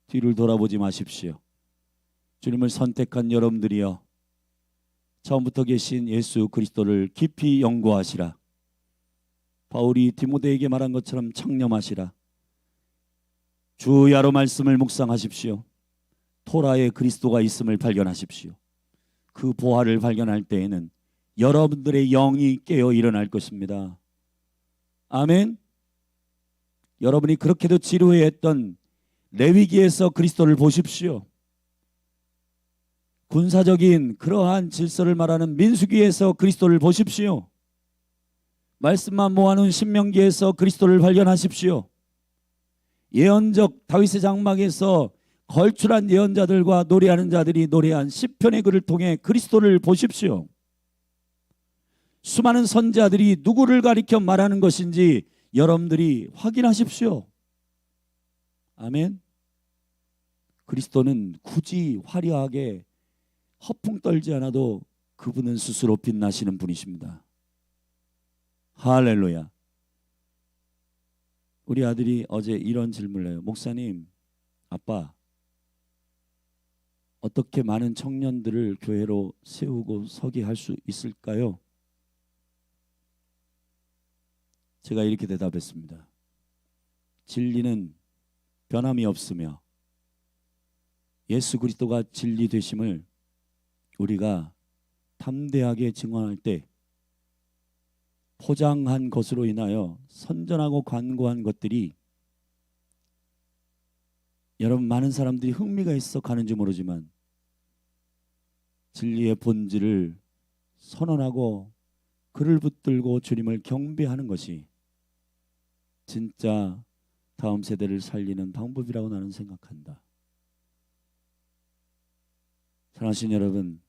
뒤를 돌아보지 마십시오. 주님을 선택한 여러분들이여, 처음부터 계신 예수 그리스도를 깊이 연구하시라. 바울이 디모데에게 말한 것처럼 청렴하시라. 주야로 말씀을 묵상하십시오. 토라에 그리스도가 있음을 발견하십시오. 그 보화를 발견할 때에는 여러분들의 영이 깨어 일어날 것입니다. 아멘. 여러분이 그렇게도 지루해했던 레위기에서 그리스도를 보십시오. 군사적인 그러한 질서를 말하는 민수기에서 그리스도를 보십시오. 말씀만 모아놓은 신명기에서 그리스도를 발견하십시오. 예언적 다윗의 장막에서 걸출한 예언자들과 노래하는 자들이 노래한 시편의 글을 통해 그리스도를 보십시오. 수많은 선지자들이 누구를 가리켜 말하는 것인지 여러분들이 확인하십시오. 아멘. 그리스도는 굳이 화려하게 허풍 떨지 않아도 그분은 스스로 빛나시는 분이십니다. 할렐루야. 우리 아들이 어제 이런 질문을 해요. 목사님, 아빠, 어떻게 많은 청년들을 교회로 세우고 서게 할 수 있을까요? 제가 이렇게 대답했습니다. 진리는 변함이 없으며 예수 그리스도가 진리 되심을 우리가 담대하게 증언할 때 포장한 것으로 인하여 선전하고 관고한 것들이 여러분 많은 사람들이 흥미가 있어 가는지 모르지만 진리의 본질을 선언하고 그를 붙들고 주님을 경배하는 것이 진짜 다음 세대를 살리는 방법이라고 나는 생각한다. 사랑하신 여러분,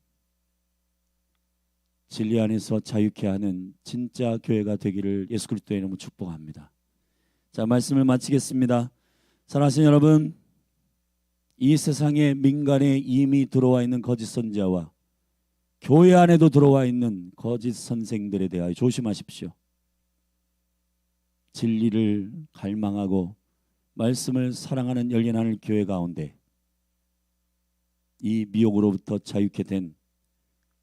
진리 안에서 자유케 하는 진짜 교회가 되기를 예수 그리스도의 이름으로 축복합니다. 자, 말씀을 마치겠습니다. 사랑하신 여러분, 이 세상의 민간에 이미 들어와 있는 거짓 선지자와 교회 안에도 들어와 있는 거짓 선생들에 대하여 조심하십시오. 진리를 갈망하고 말씀을 사랑하는 열린 하늘 교회 가운데 이 미혹으로부터 자유케 된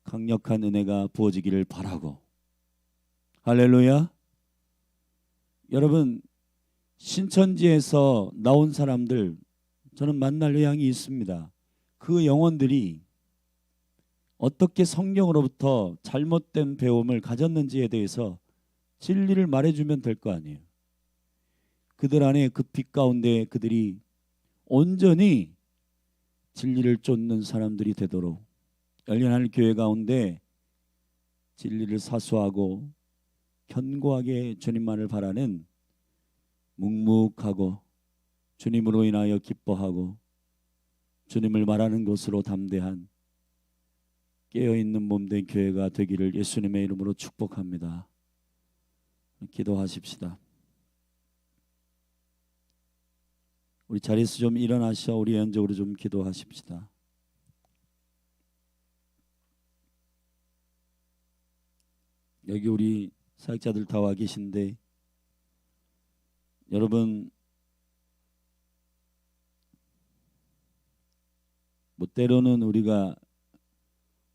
강력한 은혜가 부어지기를 바라고, 할렐루야. 여러분, 신천지에서 나온 사람들 저는 만날 의향이 있습니다. 그 영혼들이 어떻게 성령으로부터 잘못된 배움을 가졌는지에 대해서 진리를 말해주면 될 거 아니에요. 그들 안에 그 빛 가운데 그들이 온전히 진리를 쫓는 사람들이 되도록 열린 하늘 교회 가운데 진리를 사수하고 견고하게 주님만을 바라는 묵묵하고 주님으로 인하여 기뻐하고 주님을 말하는 것으로 담대한 깨어있는 몸된 교회가 되기를 예수님의 이름으로 축복합니다. 기도하십시다. 우리 자리에서 좀 일어나셔 우리 연적으로 좀 기도하십시다. 여기 우리 사역자들 다 와 계신데 여러분 뭐 때로는 우리가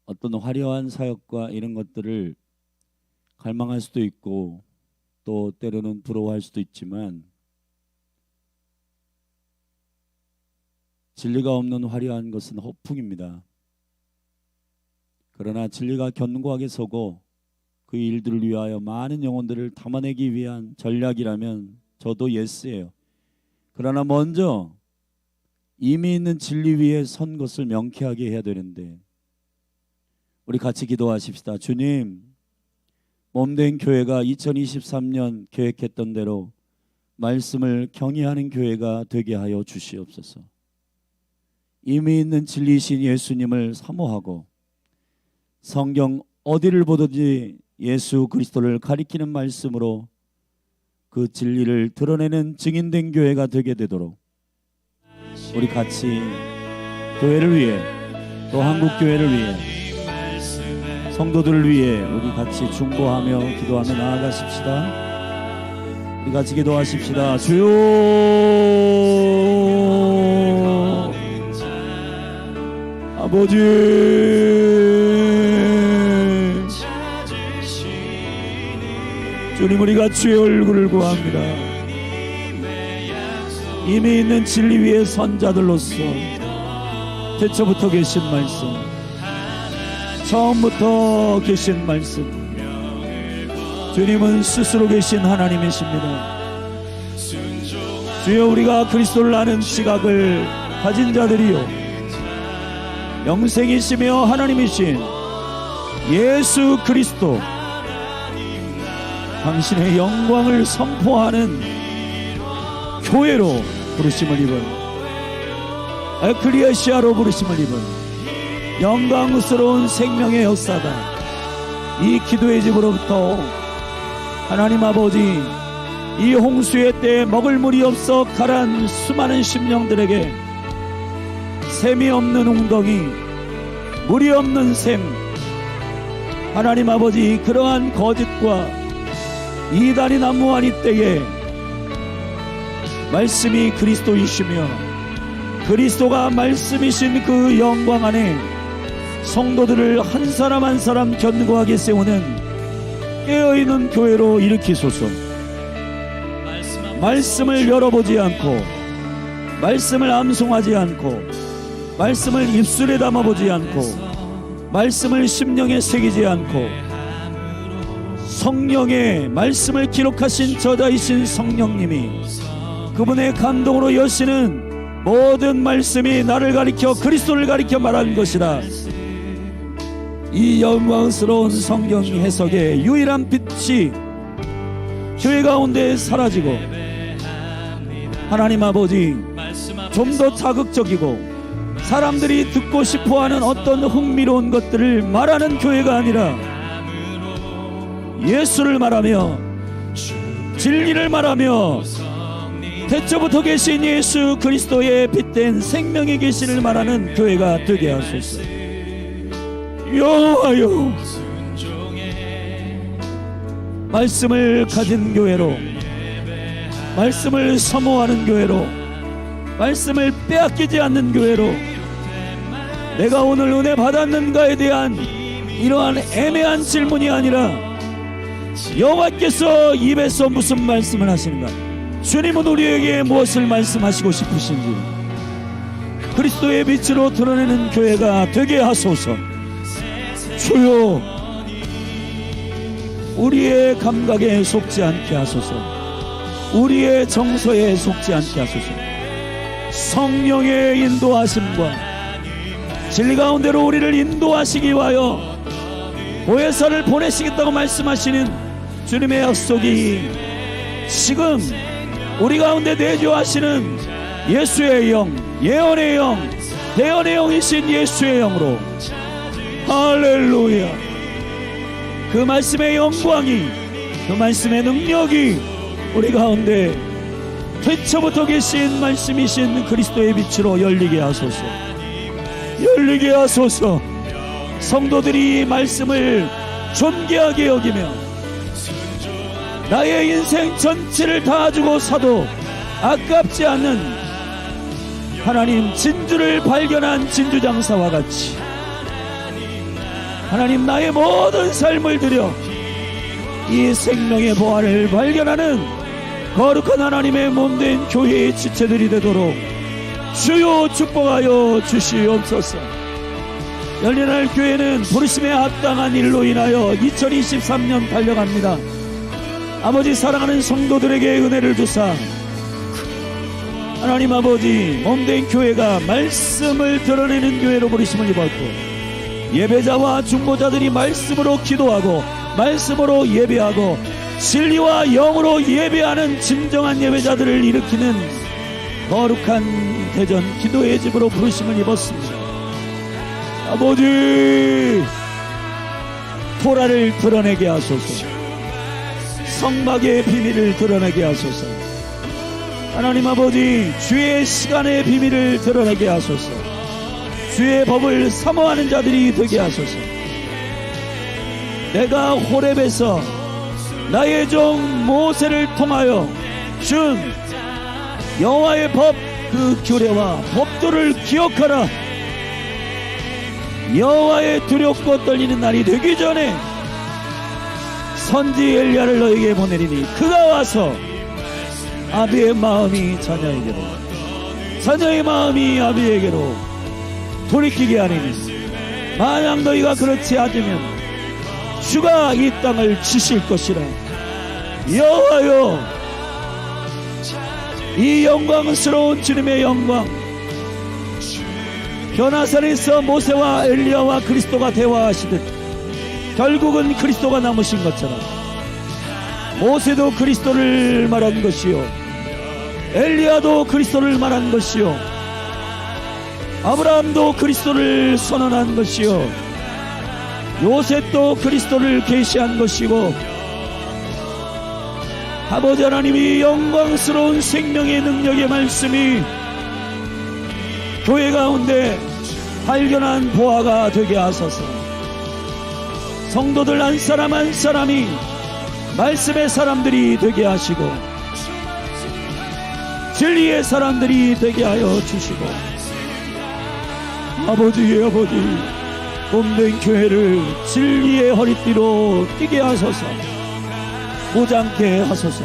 어떤 화려한 사역과 이런 것들을 갈망할 수도 있고 또 때로는 부러워할 수도 있지만 진리가 없는 화려한 것은 허풍입니다. 그러나 진리가 견고하게 서고 그 일들을 위하여 많은 영혼들을 담아내기 위한 전략이라면 저도 예스예요. 그러나 먼저 이미 있는 진리 위에 선 것을 명쾌하게 해야 되는데 우리 같이 기도하십시다. 주님, 몸된 교회가 2023년 계획했던 대로 말씀을 경외하는 교회가 되게 하여 주시옵소서. 이미 있는 진리이신 예수님을 사모하고 성경 어디를 보든지 예수 그리스도를 가리키는 말씀으로 그 진리를 드러내는 증인된 교회가 되게 되도록 우리 같이 교회를 위해 또 한국 교회를 위해 성도들을 위해 우리 같이 중보하며 기도하며 나아가십시다. 우리 같이 기도하십시다. 주여 아버지, 주님, 우리가 주의 얼굴을 구합니다. 이미 있는 진리 위에 선자들로서 태초부터 계신 말씀, 처음부터 계신 말씀, 주님은 스스로 계신 하나님이십니다. 주여, 우리가 그리스도를 아는 시각을 가진 자들이요 영생이시며 하나님이신 예수 그리스도 당신의 영광을 선포하는 교회로 부르심을 입은 에클리시아로 부르심을 입은 영광스러운 생명의 역사가 이 기도의 집으로부터 하나님 아버지 이 홍수의 때에 먹을 물이 없어 가란 수많은 심령들에게 샘이 없는 웅덩이, 물이 없는 샘, 하나님 아버지 그러한 거짓과 이단이 난무한 이때에 말씀이 그리스도이시며 그리스도가 말씀이신 그 영광 안에 성도들을 한 사람 한 사람 견고하게 세우는 깨어있는 교회로 일으키소서. 말씀을 열어보지 않고, 말씀을 암송하지 않고, 말씀을 입술에 담아보지 않고, 말씀을 심령에 새기지 않고, 성령의 말씀을 기록하신 저자이신 성령님이 그분의 감동으로 여시는 모든 말씀이 나를 가리켜 그리스도를 가리켜 말하는 것이라. 이 영광스러운 성경 해석의 유일한 빛이 교회 가운데 사라지고, 하나님 아버지, 좀 더 자극적이고 사람들이 듣고 싶어하는 어떤 흥미로운 것들을 말하는 교회가 아니라 예수를 말하며 진리를 말하며 태초부터 계신 예수 그리스도의 빛된 생명의 계시를 말하는 교회가 되게 하소서. 여호와여, 말씀을 가진 교회로, 말씀을 사모하는 교회로, 말씀을 빼앗기지 않는 교회로, 내가 오늘 은혜 받았는가에 대한 이러한 애매한 질문이 아니라 여호와께서 입에서 무슨 말씀을 하시는가, 주님은 우리에게 무엇을 말씀하시고 싶으신지 그리스도의 빛으로 드러내는 교회가 되게 하소서. 주여, 우리의 감각에 속지 않게 하소서. 우리의 정서에 속지 않게 하소서. 성령의 인도하심과 진리 가운데로 우리를 인도하시기 위하여 보혜사를 보내시겠다고 말씀하시는 주님의 약속이 지금 우리 가운데 내주하시는 예수의 영, 예언의 영, 대언의 영이신 예수의 영으로, 할렐루야, 그 말씀의 영광이, 그 말씀의 능력이 우리 가운데 태초부터 계신 말씀이신 그리스도의 빛으로 열리게 하소서. 열리게 하소서. 성도들이 말씀을 존귀하게 여기며 나의 인생 전체를 다 주고 사도 아깝지 않는 하나님 진주를 발견한 진주장사와 같이, 하나님 나의 모든 삶을 들여 이 생명의 보화를 발견하는 거룩한 하나님의 몸된 교회의 지체들이 되도록 주여 축복하여 주시옵소서. 열린날 교회는 부르심에 합당한 일로 인하여 2023년 달려갑니다. 아버지, 사랑하는 성도들에게 은혜를 주사 하나님 아버지, 몸된 교회가 말씀을 드러내는 교회로 부르심을 입었고, 예배자와 중보자들이 말씀으로 기도하고 말씀으로 예배하고 진리와 영으로 예배하는 진정한 예배자들을 일으키는 거룩한 대전 기도의 집으로 부르심을 입었습니다. 아버지, 토라를 드러내게 하소서. 성막의 비밀을 드러내게 하소서. 하나님 아버지, 주의 시간의 비밀을 드러내게 하소서. 주의 법을 사모하는 자들이 되게 하소서. 내가 호렙에서 나의 종 모세를 통하여 준 여호와의 법, 그 규례와 법도를 기억하라. 여호와의 두렵고 떨리는 날이 되기 전에 선지 엘리야를 너에게 보내리니 그가 와서 아비의 마음이 자녀에게로, 자녀의 마음이 아비에게로 돌이키게 하리니, 만약 너희가 그렇지 않으면 주가 이 땅을 치실 것이라. 여호와여, 이 영광스러운 주님의 영광, 변화산에서 모세와 엘리야와 그리스도가 대화하시듯 결국은 그리스도가 남으신 것처럼 모세도 그리스도를 말한 것이요, 엘리야도 그리스도를 말한 것이요, 아브라함도 그리스도를 선언한 것이요, 요셉도 그리스도를 계시한 것이고, 아버지 하나님이 영광스러운 생명의 능력의 말씀이 교회 가운데 발견한 보화가 되게 하소서. 성도들 한 사람 한 사람이 말씀의 사람들이 되게 하시고 진리의 사람들이 되게 하여 주시고, 아버지, 몸된 교회를 진리의 허리띠로 뛰게 하소서. 무장케 하소서.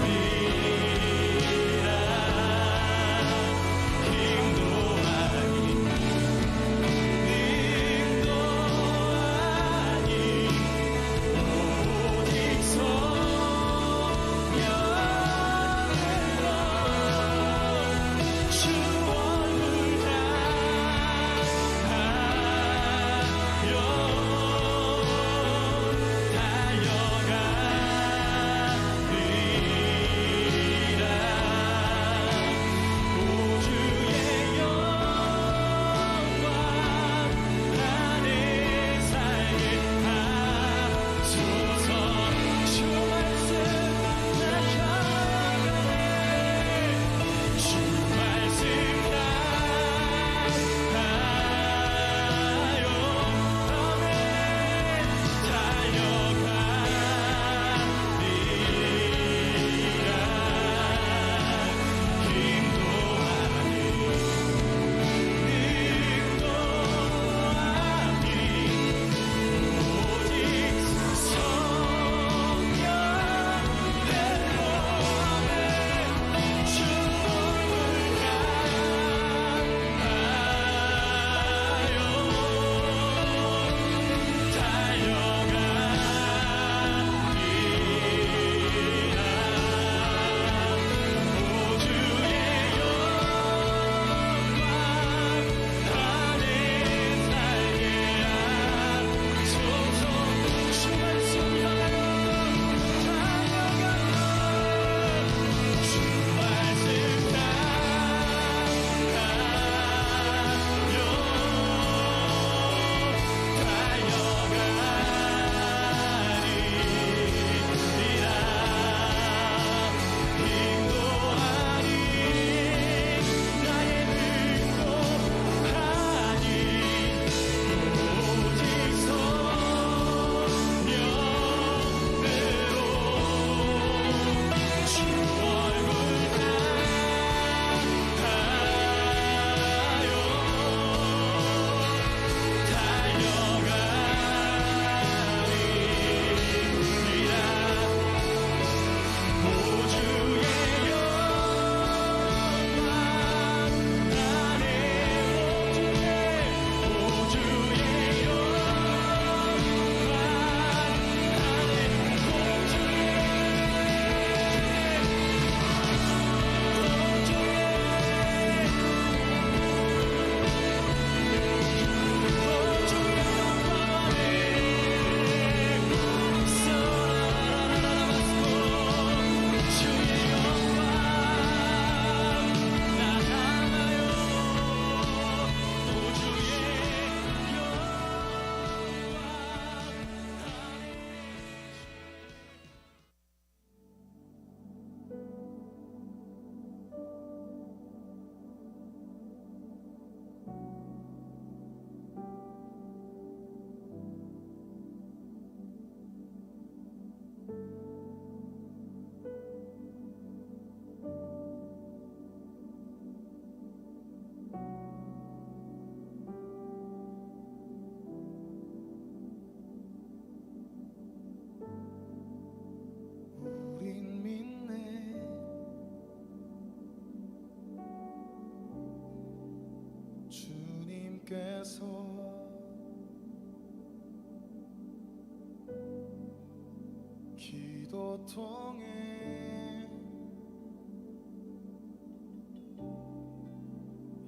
기도 통해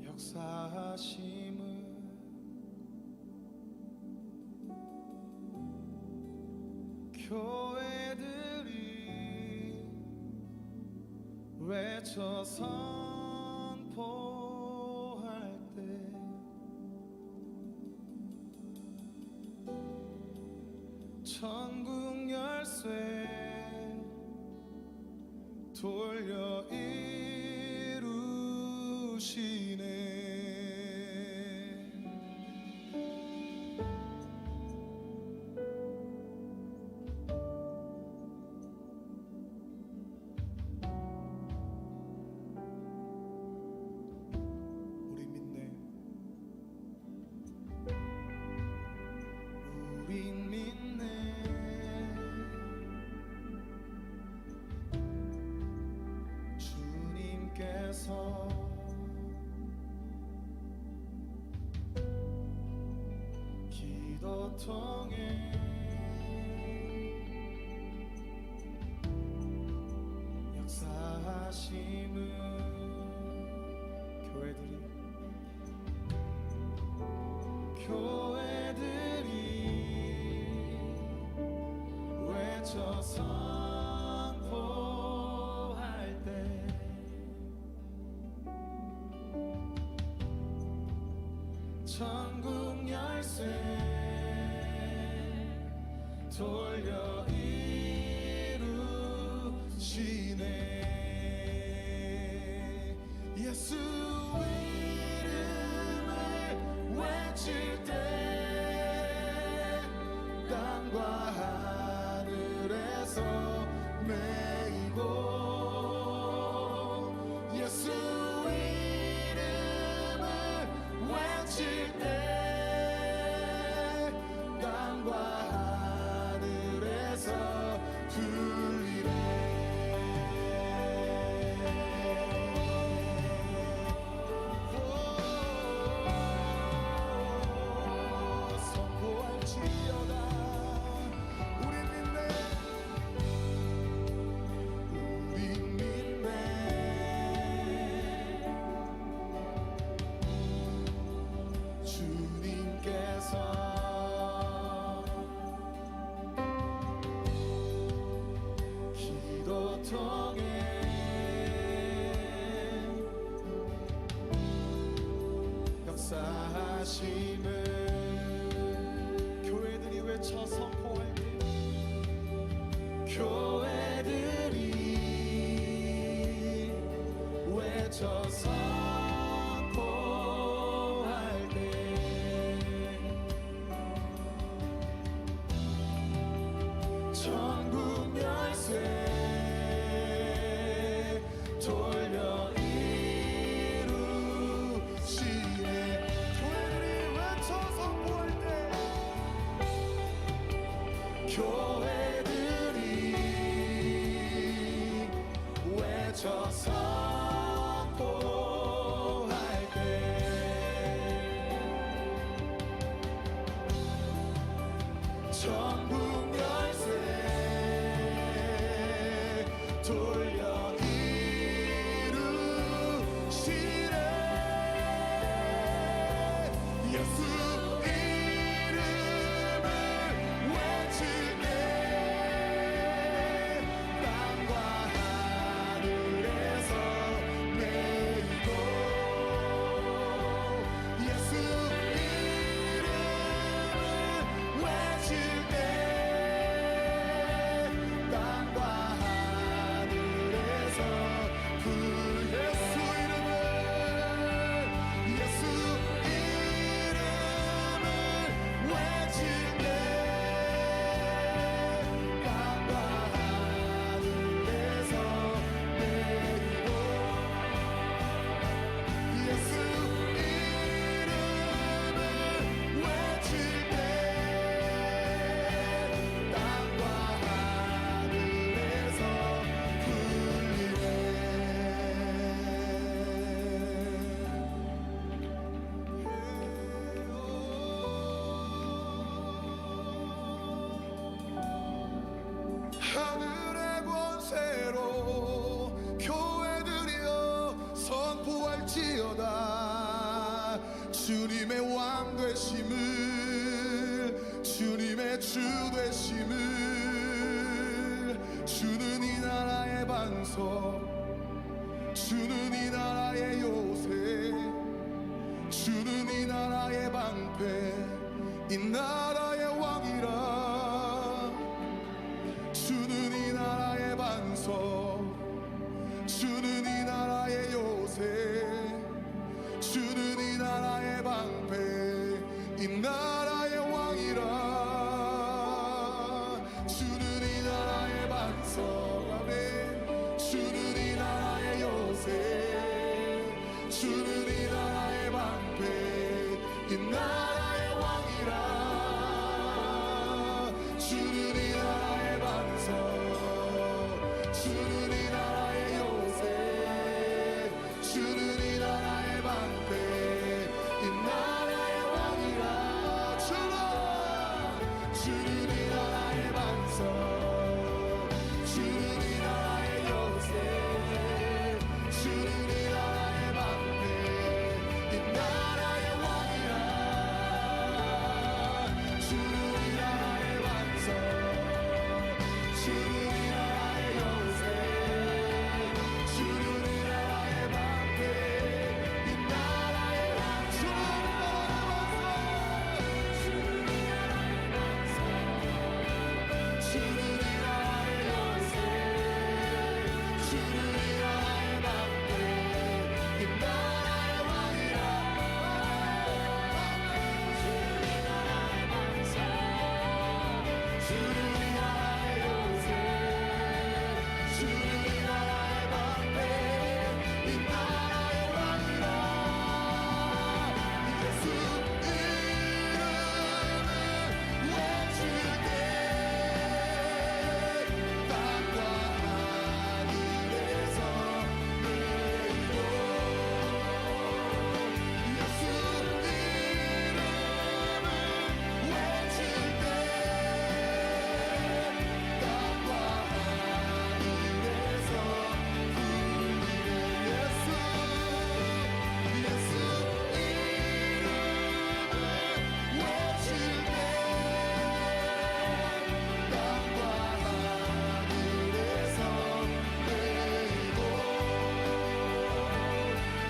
역사하심을 교회들이 외쳐 선포할 때 천국 열쇠 돌려 이루시네. 우리 믿네. 우린 믿네. 주님께서 기도 통해 역사하심을 교회들이 외쳐 선포할 때 천국 열쇠 돌려 이루시네. 예수 이름을 외칠 때 땅과 하늘에서 메이고 예수 이름을 외칠 때 땅과 하늘에서 들리네. 선포할지어다. 우린 믿네. 우린 믿네. 주님께서 기도 통해 역사하심을 교회들이 외쳐 선포할 때 교회들이 외쳐 선포할 때 천국 열쇠 돌려 이루시네. 교회들이 외쳐 선포할 때 교회들이 외쳐 선포할 때 천국 열쇠 돌려 이루시네. 예수 이름을 외칠 때 내 주 되심을 주는 이 나라의 반석 주는 이 나라의 요새 주는 이 나라의 방패 이 나라의 왕이라 주는 이 나라의 반석 주는 이 나라의 요새 주는 이 나라의 방패 이 나라의 왕이라 주는 이 나라의 반석 아멘 주는 이 나라의 요새 주는 이 나라의 방패 이 나라의 왕이라 주는 이 나라의 반석 주는 이 나라의 요새 주는 이 나라의 방패 이 나라의 왕이라 주는 이 나라의 반석 주는 이 나라의 요새 주는 이 나라의 방패 이 나라의 왕이라 주는 이 나라의 반석 주는 이 나라의 요새 주는 이 나라의 방패 이 나라의 왕 주는 이 나라의 반석 주는 이 나라의 요새 주는 이 나라의 방패 이 나라의 왕이라 주는 이 나라의 반석 주는 이 나라의 요새 주는 이 나라의 방패 이 나라의 왕이라 예수 이름을 외칠 때 땅과 하늘에서 내리고 예수 이름을 외칠 때 땅과 하늘에서 불리네 예수 이름을 외칠 때 땅과 하늘에서 내리고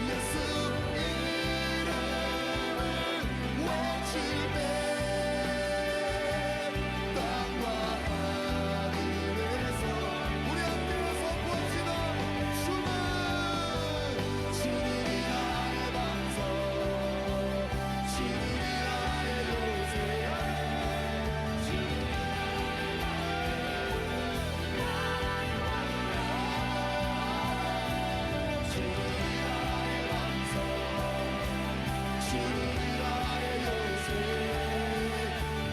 예수 이름을 외칠 때 땅과 하늘에서 우리 함께 선포합시다 주는 이 나라의 반석 주는 이 나라의 요새 주는 이 나라의 왕이라 주는 이 나라의 반석 주는 이 나라의 요새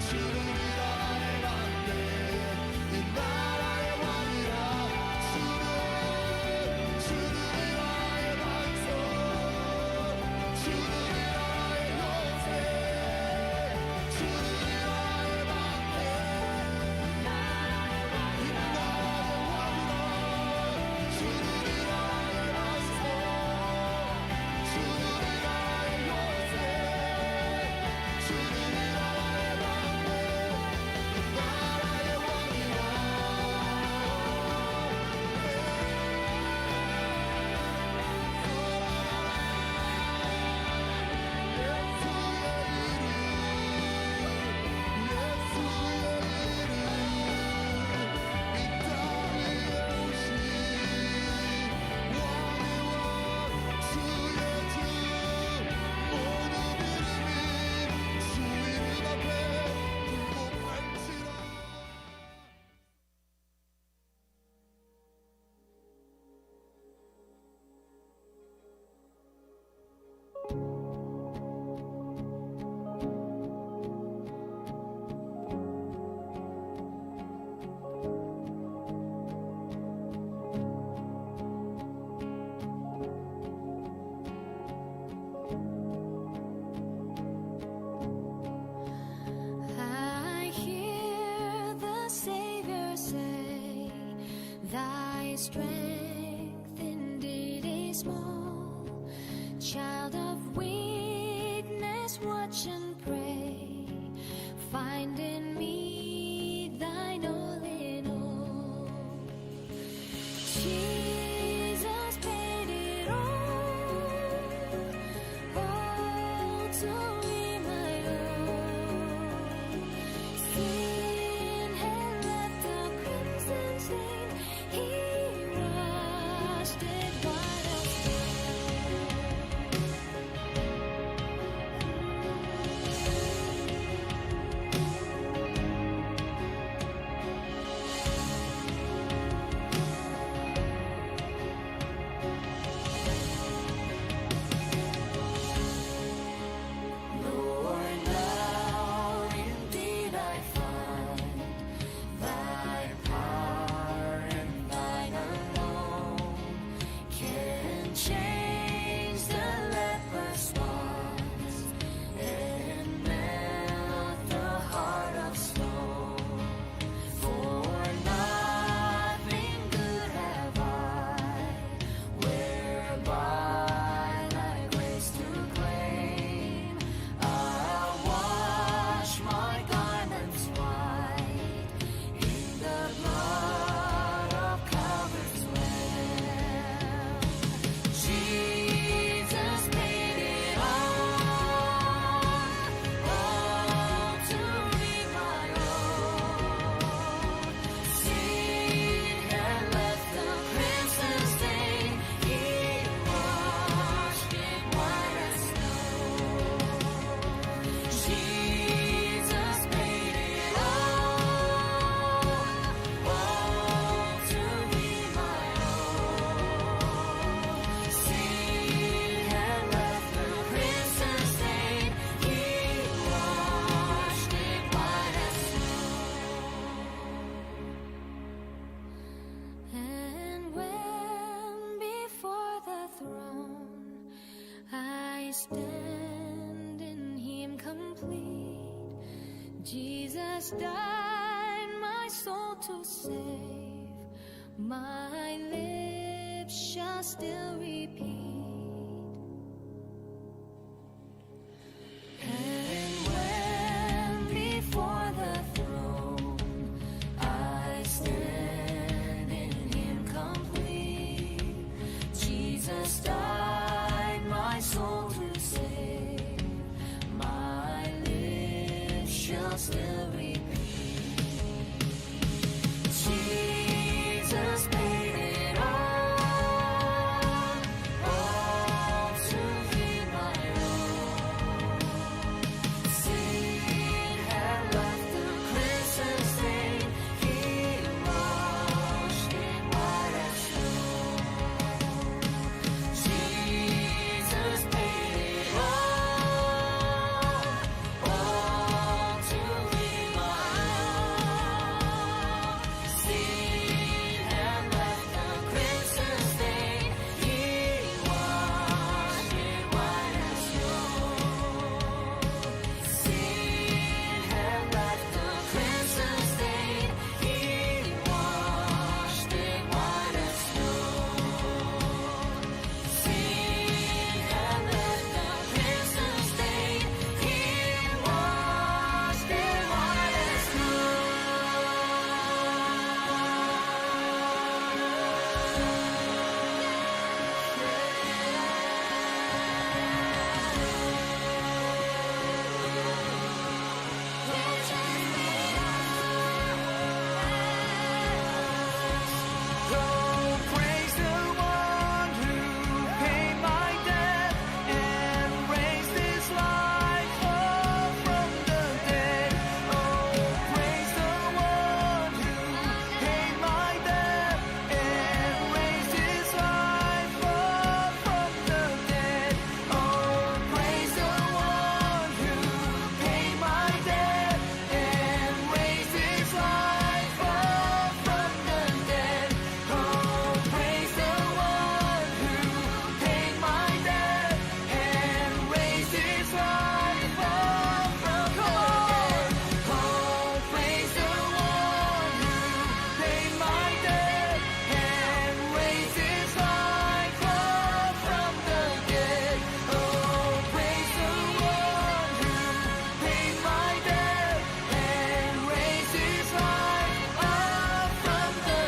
주는 이 나라의 방패 이 나라의 왕이라 주는 이 나라의 반석 주는 이 나라의 요새 주는 이 나라의 방패 이 나라의 왕이라 주는 이 나라의 반석 주는 이 나라의 요새 주는 이 나라의 방패 이 나라의 왕이라 I hear the Savior say, Thy strength indeed is small. Child of weakness, watch and pray. Find in me Jesus died my soul to save. My lips shall still repeat. And when before the throne I stand in Him complete, Jesus died my soul to save. My lips shall still repeat. Jesus paid it all to be my own. Sin had left the crimson stain. He washed it white as snow. Jesus paid it all to be my own. Sin had left the crimson stain. He washed it white as snow. Sin had left the crimson stain. He washed it white as snow. Sin had left the crimson stain. He washed it white as Oh, praise the one who paid my debt and raised His life up from the dead. Oh, praise the one who paid my debt and raised His life up from the dead. Oh, praise the one who paid my debt and raised His life up from the dead. Oh, praise the one who paid my debt and raised His life up from the dead. Oh, praise the one who paid my debt and raised His life up from the dead. Oh, praise the one who paid my debt and raised His life up from the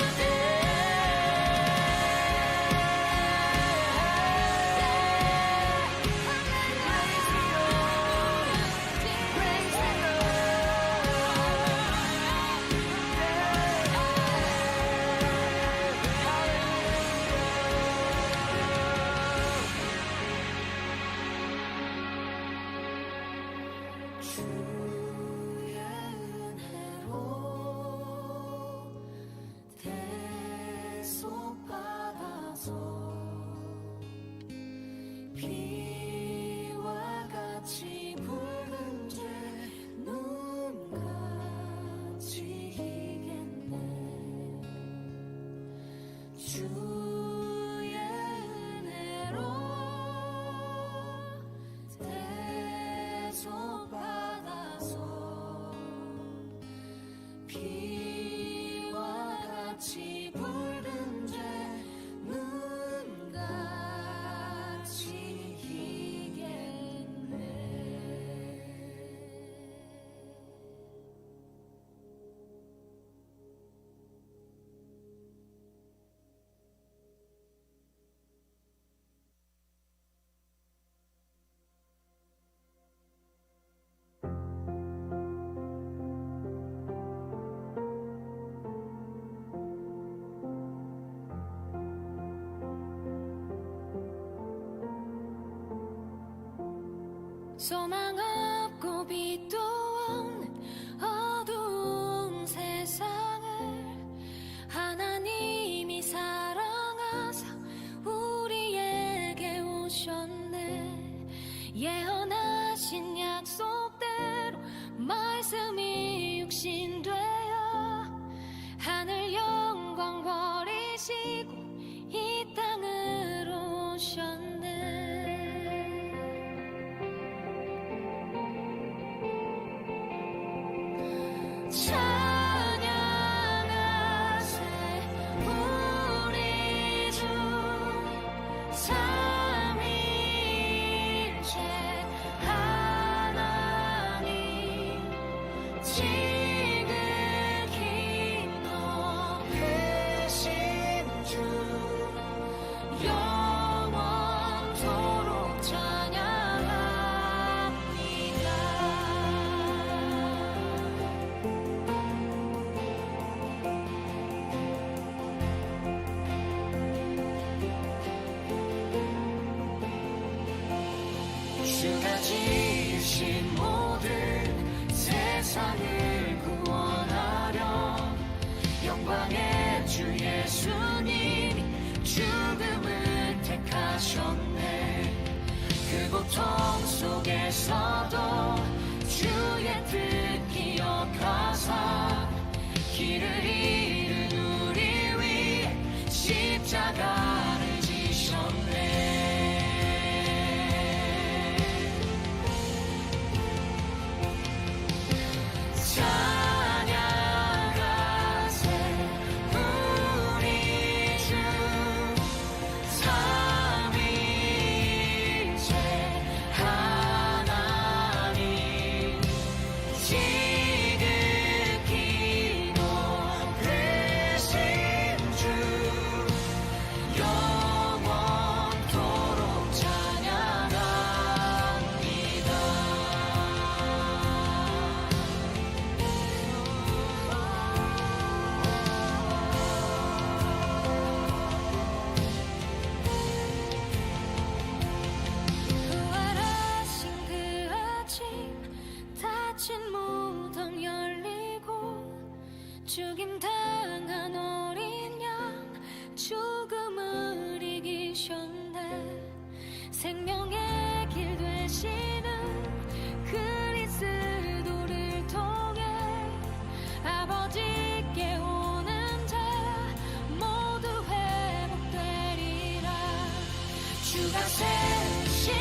주의 은혜로 대속받아서 비와 같이 붉은 죄 눈같이 희겠네. 주의 은혜로 대속받아서 비와 같이 붉은 죄 눈같이 희겠네. 소망 없고 빛도 없는 어두운 세상을 하나님이 사랑하사 우리에게 오셨네. 예언하신 약속대로 말씀이 육신되어 하늘 영광 버리시고 이 땅으로 오셨네. 찬양하세 우리 주 삼위일체 하나님 지극히 높으신 주 영원토록 찬양합니다. 주가 지으신 모든 세상을 구원하려 영광의 주 예수님 죽음을 택하셨네. 그 고통 속에서도 주의 뜻 기억하사 길을 잃은 우리 위해 십자가를 지셨네. 찬양하세 우리 주 삼위일체 하나님 지극히 높으신 주 영원토록 부활하신 그 아침 닫힌 무덤 열리고 죽임당한 어린 양 죽음을 이기셨네. 생명의 길 되시는 그리스도를 통해 아버지께 오는 자 모두 회복되리라. 주가 세우신